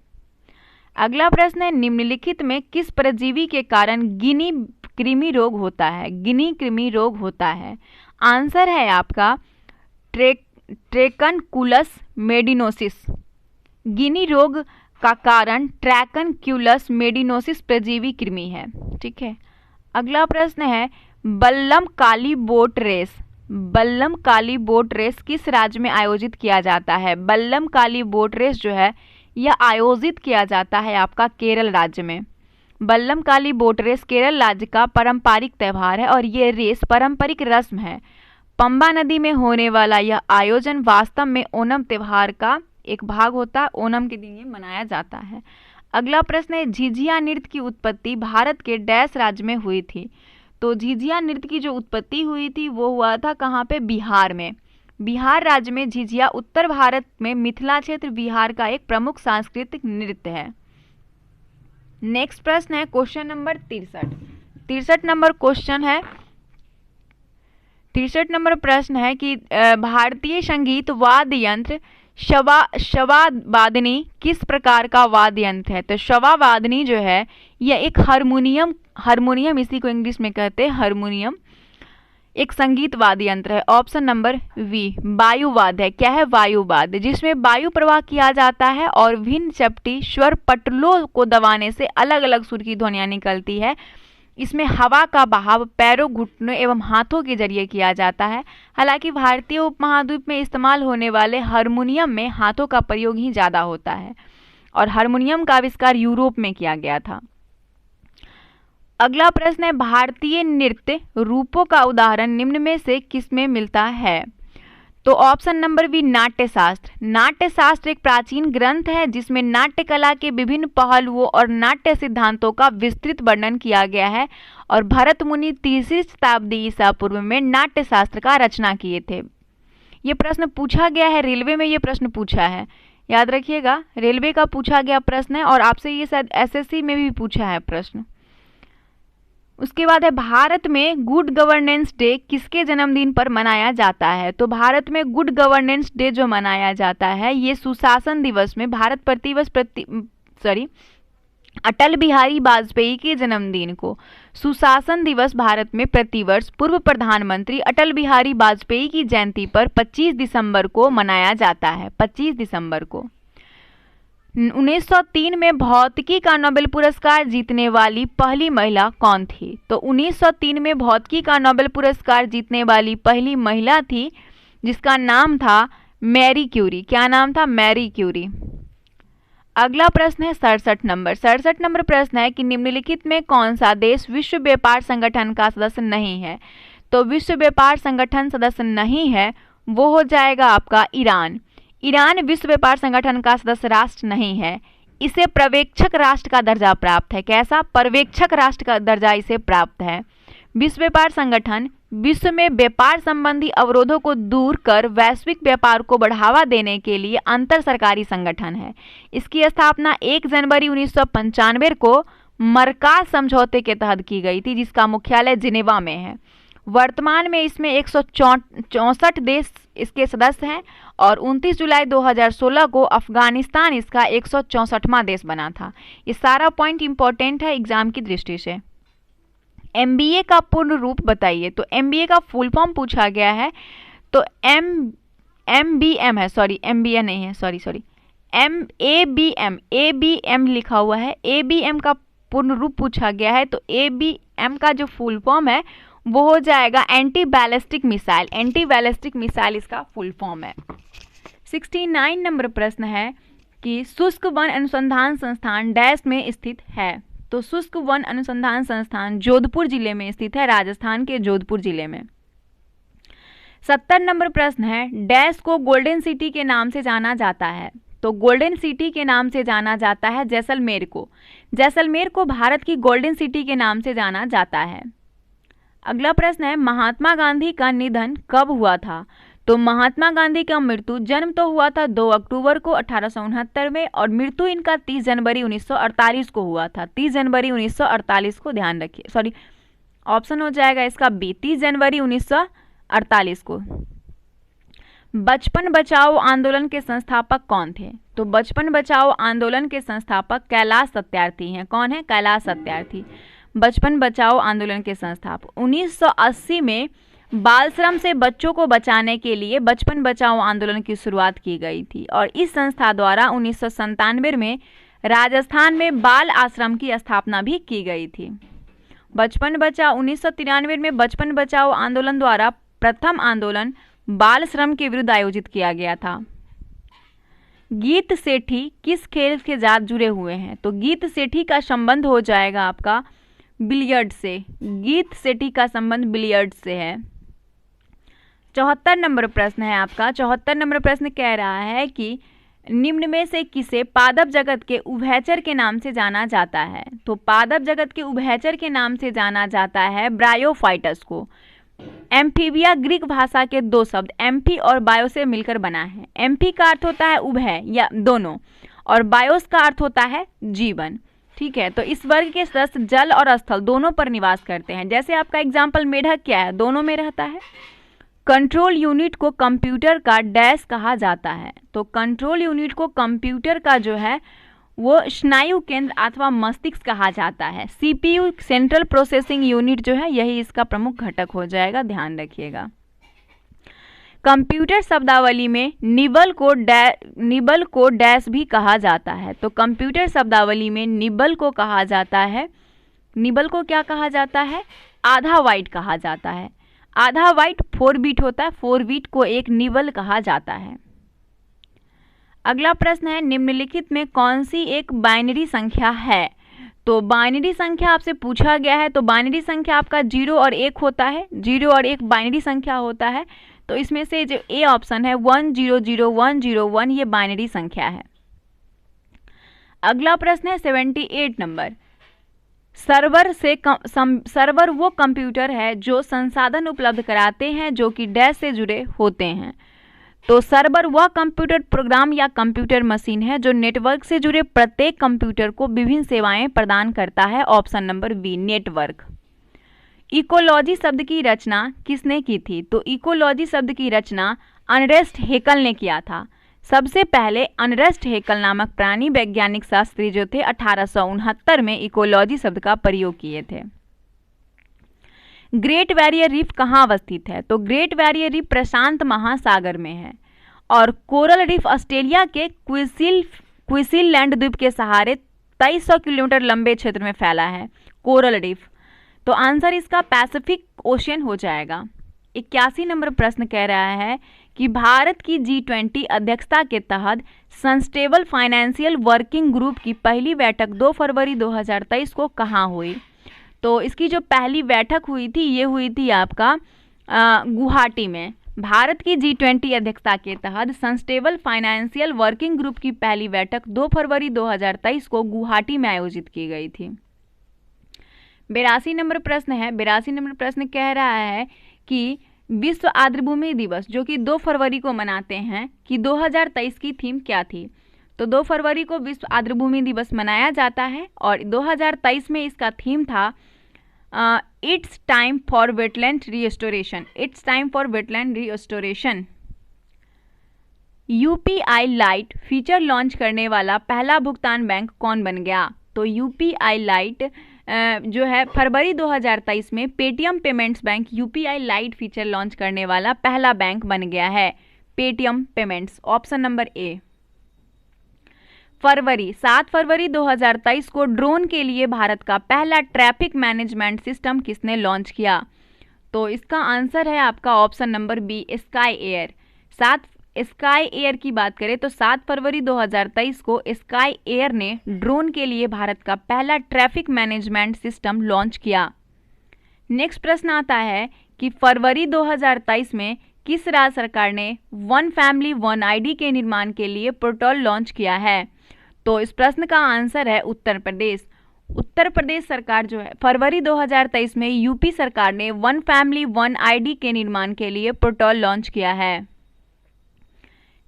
अगला प्रश्न है, निम्नलिखित में किस परजीवी के कारण गिनी कृमि रोग होता है। गिनी कृमि रोग होता है। आंसर है आपका ट्रैकेंकुलस मेडिनोसिस। गिनी रोग का कारण ट्रैकेंकुलस मेडिनोसिस परजीवी कृमि है। ठीक है। अगला प्रश्न है, बल्लम काली बोट रेस। बल्लम काली बोट रेस किस राज्य में आयोजित किया जाता है। बल्लम काली बोट रेस जो है यह आयोजित किया जाता है आपका केरल राज्य में। बल्लम काली बोट रेस केरल राज्य का पारंपरिक त्यौहार है और ये रेस पारंपरिक रस्म है। पंबा नदी में होने वाला यह आयोजन वास्तव में ओणम त्यौहार का एक भाग होता है। ओणम के दिन ये मनाया जाता है। अगला प्रश्न है, झिझिया नृत्य की उत्पत्ति भारत के डैश राज्य में हुई थी। तो झिझिया नृत्य की जो उत्पत्ति हुई थी वो हुआ था कहाँ पे? बिहार में। बिहार राज्य में झिझिया उत्तर भारत में मिथिला क्षेत्र बिहार का एक प्रमुख सांस्कृतिक नृत्य है। नेक्स्ट प्रश्न है क्वेश्चन नंबर 63 नंबर क्वेश्चन है 63 नंबर प्रश्न है कि भारतीय संगीत वाद्य यंत्र शवावादनी किस प्रकार का वाद्य यंत्र है। तो शवावादनी जो है यह एक हारमोनियम इसी को इंग्लिश में कहते हैं हारमोनियम, एक संगीत वाद्य यंत्र है। ऑप्शन नंबर वी वायुवाद्य है। क्या है? वायुवाद्य, जिसमें वायु प्रवाह किया जाता है और भिन्न चपटी स्वर पटलों को दबाने से अलग अलग सुर की ध्वनियां निकलती है। इसमें हवा का बहाव पैरों, घुटनों एवं हाथों के जरिए किया जाता है। हालांकि भारतीय उपमहाद्वीप में इस्तेमाल होने वाले हारमोनियम में हाथों का प्रयोग ही ज़्यादा होता है और हारमोनियम का आविष्कार यूरोप में किया गया था। अगला प्रश्न है, भारतीय नृत्य रूपों का उदाहरण निम्न में से किसमें मिलता है। तो option number B Natyashastra. Natyashastra एक प्राचीन ग्रंथ है जिसमें नाट्य कला के विभिन्न पहलुओं और नाट्य सिद्धांतों का विस्तृत वर्णन किया गया है और भरत मुनि 3री शताब्दी ईसा पूर्व में नाट्यशास्त्र का रचना किए थे। ये प्रश्न पूछा गया है, रेलवे में ये प्रश्न पूछा है, याद रखिएगा। रेलवे का पूछा गया प्रश्न है और आपसे ये शायद एसएससी में भी पूछा है प्रश्न। उसके बाद है, भारत में गुड गवर्नेंस डे किसके जन्मदिन पर मनाया जाता है। तो भारत में गुड गवर्नेंस डे जो मनाया जाता है ये सुशासन दिवस में अटल बिहारी वाजपेयी के जन्मदिन को सुशासन दिवस भारत में प्रतिवर्ष पूर्व प्रधानमंत्री अटल बिहारी वाजपेयी की जयंती पर 25 दिसंबर को मनाया जाता है। 25 दिसंबर को। 1903 में भौतिकी का नोबेल पुरस्कार जीतने वाली पहली महिला कौन थी। तो 1903 में भौतिकी का नोबेल पुरस्कार जीतने वाली पहली महिला थी जिसका नाम था मैरी क्यूरी। क्या नाम था? Marie Curie. अगला प्रश्न है 67 नंबर प्रश्न है कि निम्नलिखित में कौन सा देश विश्व व्यापार संगठन का सदस्य नहीं है। तो विश्व व्यापार संगठन सदस्य नहीं है वो हो जाएगा आपका ईरान। ईरान विश्व व्यापार संगठन का सदस्य राष्ट्र नहीं है, इसे पर्यवेक्षक राष्ट्र का दर्जा प्राप्त है। कैसा? पर्यवेक्षक राष्ट्र का दर्जा इसे प्राप्त है। विश्व व्यापार संगठन विश्व में व्यापार संबंधी अवरोधों को दूर कर वैश्विक व्यापार को बढ़ावा देने के लिए अंतर सरकारी संगठन है। इसकी स्थापना 1 जनवरी 1995 को मरकाज समझौते के तहत की गई थी, जिसका मुख्यालय जिनेवा में है। वर्तमान में इसमें 164 देश इसके सदस्य हैं और 29 जुलाई 2016 को अफगानिस्तान इसका 164वां देश बना था। ये सारा पॉइंट इंपॉर्टेंट है एग्जाम की दृष्टि से। MBA का पूर्ण रूप बताइए। तो MBA का फुल फॉर्म पूछा गया है, तो MBM है, सॉरी MBA नहीं है, सॉरी ABM लिखा हुआ है। ABM का पूर्ण रूप पूछा गया है, तो ABM का जो फुल फॉर्म है वो हो जाएगा anti ballistic missile. Anti ballistic missile इसका फुल फॉर्म है। 69 नंबर प्रश्न है कि शुष्क वन अनुसंधान संस्थान डैश में स्थित है। तो शुष्क वन अनुसंधान संस्थान जोधपुर जिले में स्थित है, राजस्थान के जोधपुर जिले में। 70 नंबर प्रश्न है डैश को गोल्डन सिटी के नाम से जाना जाता है। तो गोल्डन सिटी के नाम से जाना जाता है जैसलमेर को। जैसलमेर को भारत की गोल्डन सिटी के नाम से जाना जाता है। अगला प्रश्न है महात्मा गांधी का निधन कब हुआ था। तो महात्मा गांधी का मृत्यु, जन्म तो हुआ था 2 अक्टूबर को 1869 में और मृत्यु इनका 30 जनवरी 1948 को हुआ था। 30 जनवरी 1948 को ध्यान रखिए, सॉरी ऑप्शन हो जाएगा इसका बी, 30 जनवरी 1948 को। बचपन बचाओ आंदोलन के संस्थापक कौन थे। तो बचपन बचाओ आंदोलन के संस्थापक कैलाश सत्यार्थी हैं। कौन है? कैलाश सत्यार्थी बचपन बचाओ आंदोलन के संस्थापक। 1980 में बाल श्रम से बच्चों को बचाने के लिए बचपन बचाओ आंदोलन की शुरुआत की गई थी और इस संस्था द्वारा 1997 में राजस्थान में बाल आश्रम की स्थापना भी की गई थी। बचपन बचाओ 1993 में बचपन बचाओ आंदोलन द्वारा प्रथम आंदोलन बाल श्रम के विरुद्ध आयोजित किया गया था। गीत सेठी किस खेल के साथ जुड़े हुए हैं। तो गीत सेठी का संबंध हो जाएगा आपका बिलियर्ड से। गीत सेठी का संबंध बिलियर्ड से है। 74 नंबर प्रश्न है आपका। 74 नंबर प्रश्न कह रहा है कि निम्न में से किसे पादप जगत के उभयचर के नाम से जाना जाता है। तो पादप जगत के उभयचर के नाम से जाना जाता है ब्रायोफाइटस को। एम्फीबिया ग्रीक भाषा के 2 शब्द एम्फी और बायो से मिलकर बना है। एम्फी का अर्थ होता है उभय या दोनों और बायोस का अर्थ होता है जीवन। ठीक है, तो इस वर्ग के सदस्य जल और स्थल दोनों पर निवास करते हैं। जैसे आपका एग्जाम्पल मेढक क्या है, दोनों में रहता है। कंट्रोल यूनिट को कंप्यूटर का डैश कहा जाता है। तो कंट्रोल यूनिट को कंप्यूटर का जो है वो स्नायु केंद्र अथवा मस्तिष्क कहा जाता है। CPU सेंट्रल प्रोसेसिंग यूनिट जो है यही इसका प्रमुख घटक हो जाएगा, ध्यान रखिएगा। कंप्यूटर शब्दावली में निबल को डैश भी कहा जाता है। तो कंप्यूटर शब्दावली में निबल को कहा जाता है, निबल को क्या कहा जाता है? आधा बाइट कहा जाता है। आधा बाइट 4 बीट होता है, 4 बीट को एक निबल कहा जाता है। अगला प्रश्न है निम्नलिखित में कौन सी एक बाइनरी संख्या है। तो बाइनरी संख्या आपसे पूछा गया है, तो बाइनरी संख्या आपका 0 और 1 होता है। 0 और 1 बाइनरी संख्या होता है, तो इसमें से जो ए ऑप्शन है 100101 ये बाइनरी संख्या है। अगला प्रश्न है 78 नंबर। सर्वर वो कंप्यूटर है जो संसाधन उपलब्ध कराते हैं जो कि डैश से जुड़े होते हैं। तो सर्वर वह कंप्यूटर प्रोग्राम या कंप्यूटर मशीन है जो नेटवर्क से जुड़े प्रत्येक कंप्यूटर को विभिन्न सेवाएं प्रदान करता है। Option number B, network. Ecology शब्द की रचना किसने की थी। तो इकोलॉजी शब्द की रचना अर्नेस्ट हेकल ने किया था। सबसे पहले अर्नेस्ट हेकल नामक प्राणी वैज्ञानिक शास्त्री जो थे 1869 में इकोलॉजी शब्द का प्रयोग किए थे। ग्रेट बैरियर रीफ कहाँ अवस्थित है। तो ग्रेट बैरियर रीफ प्रशांत महासागर में है और कोरल रीफ ऑस्ट्रेलिया के क्विंसलैंड द्वीप के सहारे 2300 किलोमीटर लंबे क्षेत्र में फैला है कोरल रीफ। तो आंसर इसका पैसिफिक ओशियन हो जाएगा। 81 नंबर प्रश्न कह रहा है कि भारत की G20 अध्यक्षता के तहत सस्टेनेबल फाइनेंशियल वर्किंग ग्रुप की पहली बैठक 2 फरवरी 2023 को कहाँ हुई? तो इसकी जो पहली बैठक हुई थी ये हुई थी आपका गुवाहाटी में। भारत की G20 अध्यक्षता के तहत सस्टेनेबल फाइनेंशियल वर्किंग ग्रुप की पहली बैठक 2 फरवरी 2023 को गुवाहाटी में आयोजित की गई थी। 82 नंबर प्रश्न है। 82 नंबर प्रश्न कह रहा है कि विश्व आर्द्रभूमि दिवस जो कि 2 फरवरी को मनाते हैं कि 2023 की थीम क्या थी? तो 2 फरवरी को विश्व आर्द्रभूमि दिवस मनाया जाता है और 2023 में इसका थीम था it's time for wetland restoration. It's time for wetland restoration. UPI lite feature launch करने वाला पहला भुगतान बैंक कौन बन गया? तो यूपीआई लाइट जो है फरवरी 2023 में Paytm payments bank UPI lite feature launch करने वाला पहला बैंक बन गया है, Paytm payments. Option number A. 7 फरवरी 2023 को ड्रोन के लिए भारत का पहला ट्रैफिक मैनेजमेंट सिस्टम किसने लॉन्च किया? तो इसका आंसर है आपका option number B, Sky Air. Sky Air की बात करें तो 7 फरवरी 2023 को स्काई एयर ने ड्रोन के लिए भारत का पहला ट्रैफिक मैनेजमेंट सिस्टम लॉन्च किया। नेक्स्ट प्रश्न आता है कि फरवरी 2023 में किस राज्य सरकार ने वन फैमिली वन आईडी के निर्माण के लिए पोर्टल लॉन्च किया है? तो इस प्रश्न का आंसर है उत्तर प्रदेश। उत्तर प्रदेश सरकार जो है फरवरी 2023 में यूपी सरकार ने वन फैमिली वन आईडी के निर्माण के लिए पोर्टल लॉन्च किया है।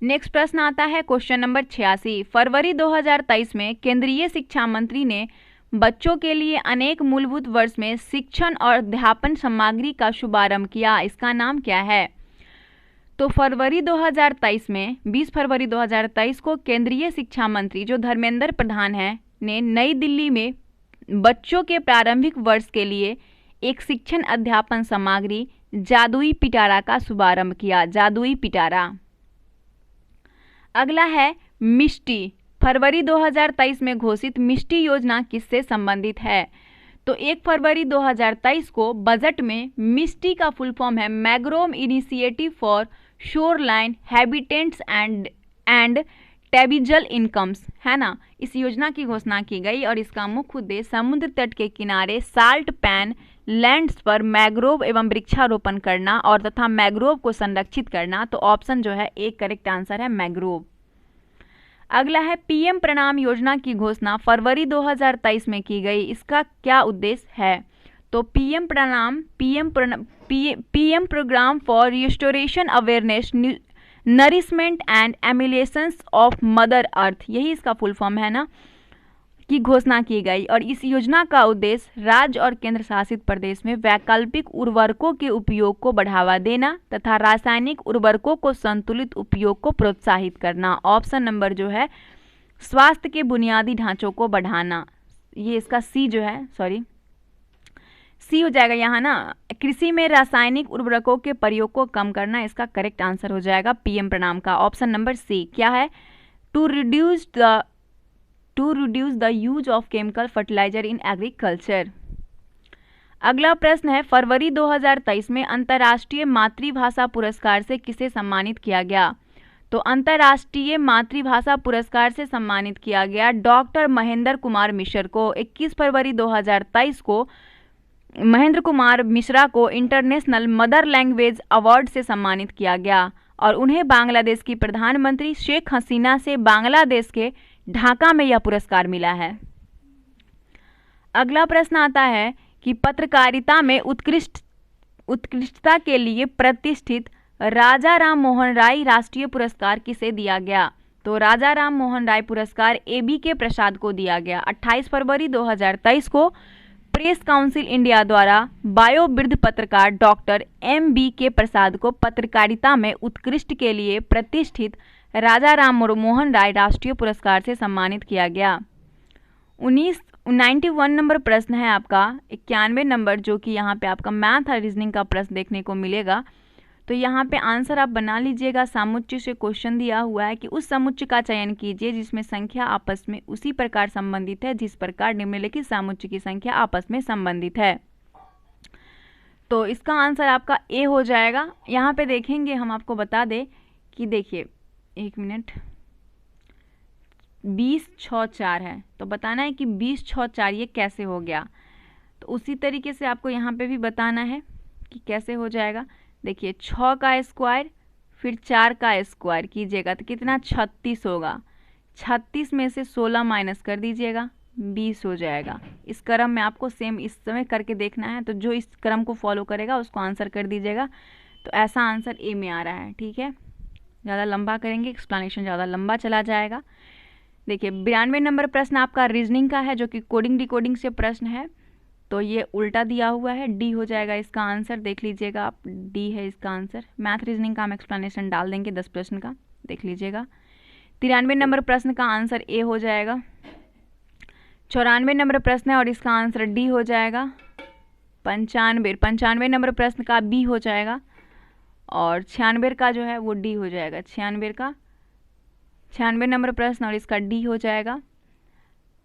नेक्स्ट प्रश्न आता है क्वेश्चन नंबर 86। फरवरी 2023 में केंद्रीय शिक्षा मंत्री ने बच्चों के लिए अनेक मूलभूत वर्ष में शिक्षण और अध्यापन सामग्री का शुभारंभ किया, इसका नाम क्या है? तो फरवरी 2023 में 20 फरवरी 2023 को केंद्रीय शिक्षा मंत्री जो धर्मेंद्र प्रधान हैं ने नई दिल्ली में बच्चों के प्रारंभिक वर्ष के लिए एक शिक्षण अध्यापन सामग्री जादुई पिटारा का शुभारंभ किया, जादुई पिटारा। अगला है मिष्टी। फरवरी 2023 में घोषित मिष्टी योजना किससे संबंधित है? तो 1 फरवरी 2023 को बजट में मिष्टी का फुल फॉर्म है mangrove initiative for shoreline habitats and tangible incomes, है ना। इस योजना की घोषणा की गई और इसका मुख्य उद्देश्य समुद्र तट के किनारे साल्ट पैन लैंड्स पर मैग्रोव एवं वृक्षारोपण करना और तथा मैग्रोव को संरक्षित करना। तो ऑप्शन जो है एक करेक्ट आंसर है मैग्रोव। अगला है पीएम प्रणाम योजना की घोषणा फरवरी 2023 में की गई, इसका क्या उद्देश्य है? तो PM programme for restoration awareness nourishment and emulations of mother earth, यही इसका फुल फॉर्म है ना, की घोषणा की गई। और इस योजना का उद्देश्य राज्य और केंद्र शासित प्रदेश में वैकल्पिक उर्वरकों के उपयोग को बढ़ावा देना तथा रासायनिक उर्वरकों को संतुलित उपयोग को प्रोत्साहित करना। ऑप्शन नंबर जो है स्वास्थ्य के बुनियादी ढांचों को बढ़ाना, ये इसका सी जो है सी हो जाएगा यहाँ ना। कृषि में रासायनिक उर्वरकों के प्रयोग को कम करना, इसका करेक्ट आंसर हो जाएगा पीएम प्रणाम का ऑप्शन नंबर सी। क्या है? To reduce the use of chemical fertiliser in agriculture. अगला प्रश्न है फरवरी 2023 में अंतर्राष्ट्रीय मातृभाषा पुरस्कार से किसे सम्मानित किया गया? तो अंतर्राष्ट्रीय मातृभाषा पुरस्कार से सम्मानित किया गया डॉक्टर महेंद्र कुमार मिश्र को। 21 फरवरी 2023 को महेंद्र कुमार मिश्रा को इंटरनेशनल मदर लैंग्वेज अवार्ड से सम्मानित किया गया और उन्हें बांग्लादेश की प्रधानमंत्री शेख हसीना से बांग्लादेश के ढाका में यह पुरस्कार मिला है। अगला प्रश्न आता है कि पत्रकारिता में उत्कृष्टता के लिए प्रतिष्ठित राजा राम मोहन राय राष्ट्रीय पुरस्कार किसे दिया गया? तो राजा राम मोहन राय पुरस्कार एबी के प्रसाद को दिया गया। 28 फरवरी 2023 को प्रेस काउंसिल इंडिया द्वारा बायोवृद्ध पत्रकार डॉक्टर एम.बी. के प्रसाद को पत्रकारिता में उत्कृष्ट के लिए प्रतिष्ठित राजा राम मोहन राय राष्ट्रीय पुरस्कार से सम्मानित किया गया। 91 नंबर प्रश्न है आपका, 91 नंबर, जो कि यहाँ पे आपका मैथ और रीजनिंग का प्रश्न देखने को मिलेगा। तो यहाँ पे आंसर आप बना लीजिएगा। समुच्चय से क्वेश्चन दिया हुआ है कि उस समुच्चय का चयन कीजिए जिसमें संख्या आपस में उसी प्रकार संबंधित है जिस प्रकार निम्नलिखित समुच्चय की संख्या आपस में संबंधित है। तो इसका आंसर आपका ए हो जाएगा। यहाँ पे देखेंगे, हम आपको बता दें कि देखिए 1 मिनट, 20 6 4 है, तो बताना है कि 20 6 4 ये कैसे हो गया। तो उसी तरीके से आपको यहाँ पे भी बताना है कि कैसे हो जाएगा। देखिए 6 का स्क्वायर फिर 4 का स्क्वायर कीजिएगा तो कितना 36 होगा। 36 में से 16 माइनस कर दीजिएगा, 20 हो जाएगा। इस क्रम में आपको सेम इस समय करके देखना है, तो जो इस क्रम को फॉलो करेगा उसको आंसर कर दीजिएगा। तो ऐसा आंसर ए में आ रहा है। ठीक है, ज़्यादा लंबा करेंगे, एक्सप्लेनेशन ज़्यादा लंबा चला जाएगा। देखिए 92 नंबर प्रश्न आपका रीजनिंग का है, जो कि कोडिंग डिकोडिंग से प्रश्न है। तो ये उल्टा दिया हुआ है, डी हो जाएगा इसका आंसर। देख लीजिएगा आप, डी है इसका आंसर। मैथ रीजनिंग का हम एक्सप्लेनेशन डाल देंगे 10 प्रश्न का, देख लीजिएगा। 93 नंबर प्रश्न का आंसर ए हो जाएगा। 94 नंबर प्रश्न है और इसका आंसर डी हो जाएगा। 95 नंबर प्रश्न का बी हो जाएगा और 96 का जो है वो डी हो जाएगा। 96 नंबर प्रश्न और इसका डी हो जाएगा।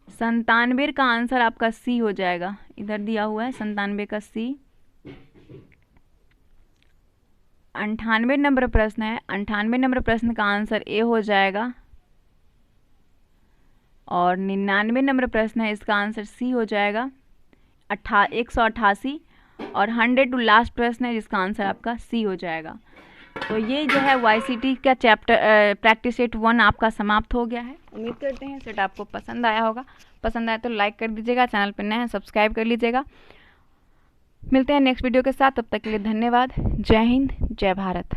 97 का आंसर आपका सी हो जाएगा, इधर दिया हुआ है 97 का सी। 98 नंबर प्रश्न है, 98 नंबर प्रश्न का आंसर ए हो जाएगा और 99 नंबर प्रश्न है, इसका आंसर सी हो जाएगा। 188 और 100 लास्ट प्रश्न है, जिसका आंसर आपका सी हो जाएगा। तो ये जो है YCT का चैप्टर प्रैक्टिस सेट 1 आपका समाप्त हो गया है। उम्मीद करते हैं सेट आपको पसंद आया होगा। पसंद आया तो लाइक कर दीजिएगा, चैनल पर नए हैं सब्सक्राइब कर लीजिएगा। मिलते हैं नेक्स्ट वीडियो के साथ, तब तक के लिए धन्यवाद। जय हिंद, जय भारत।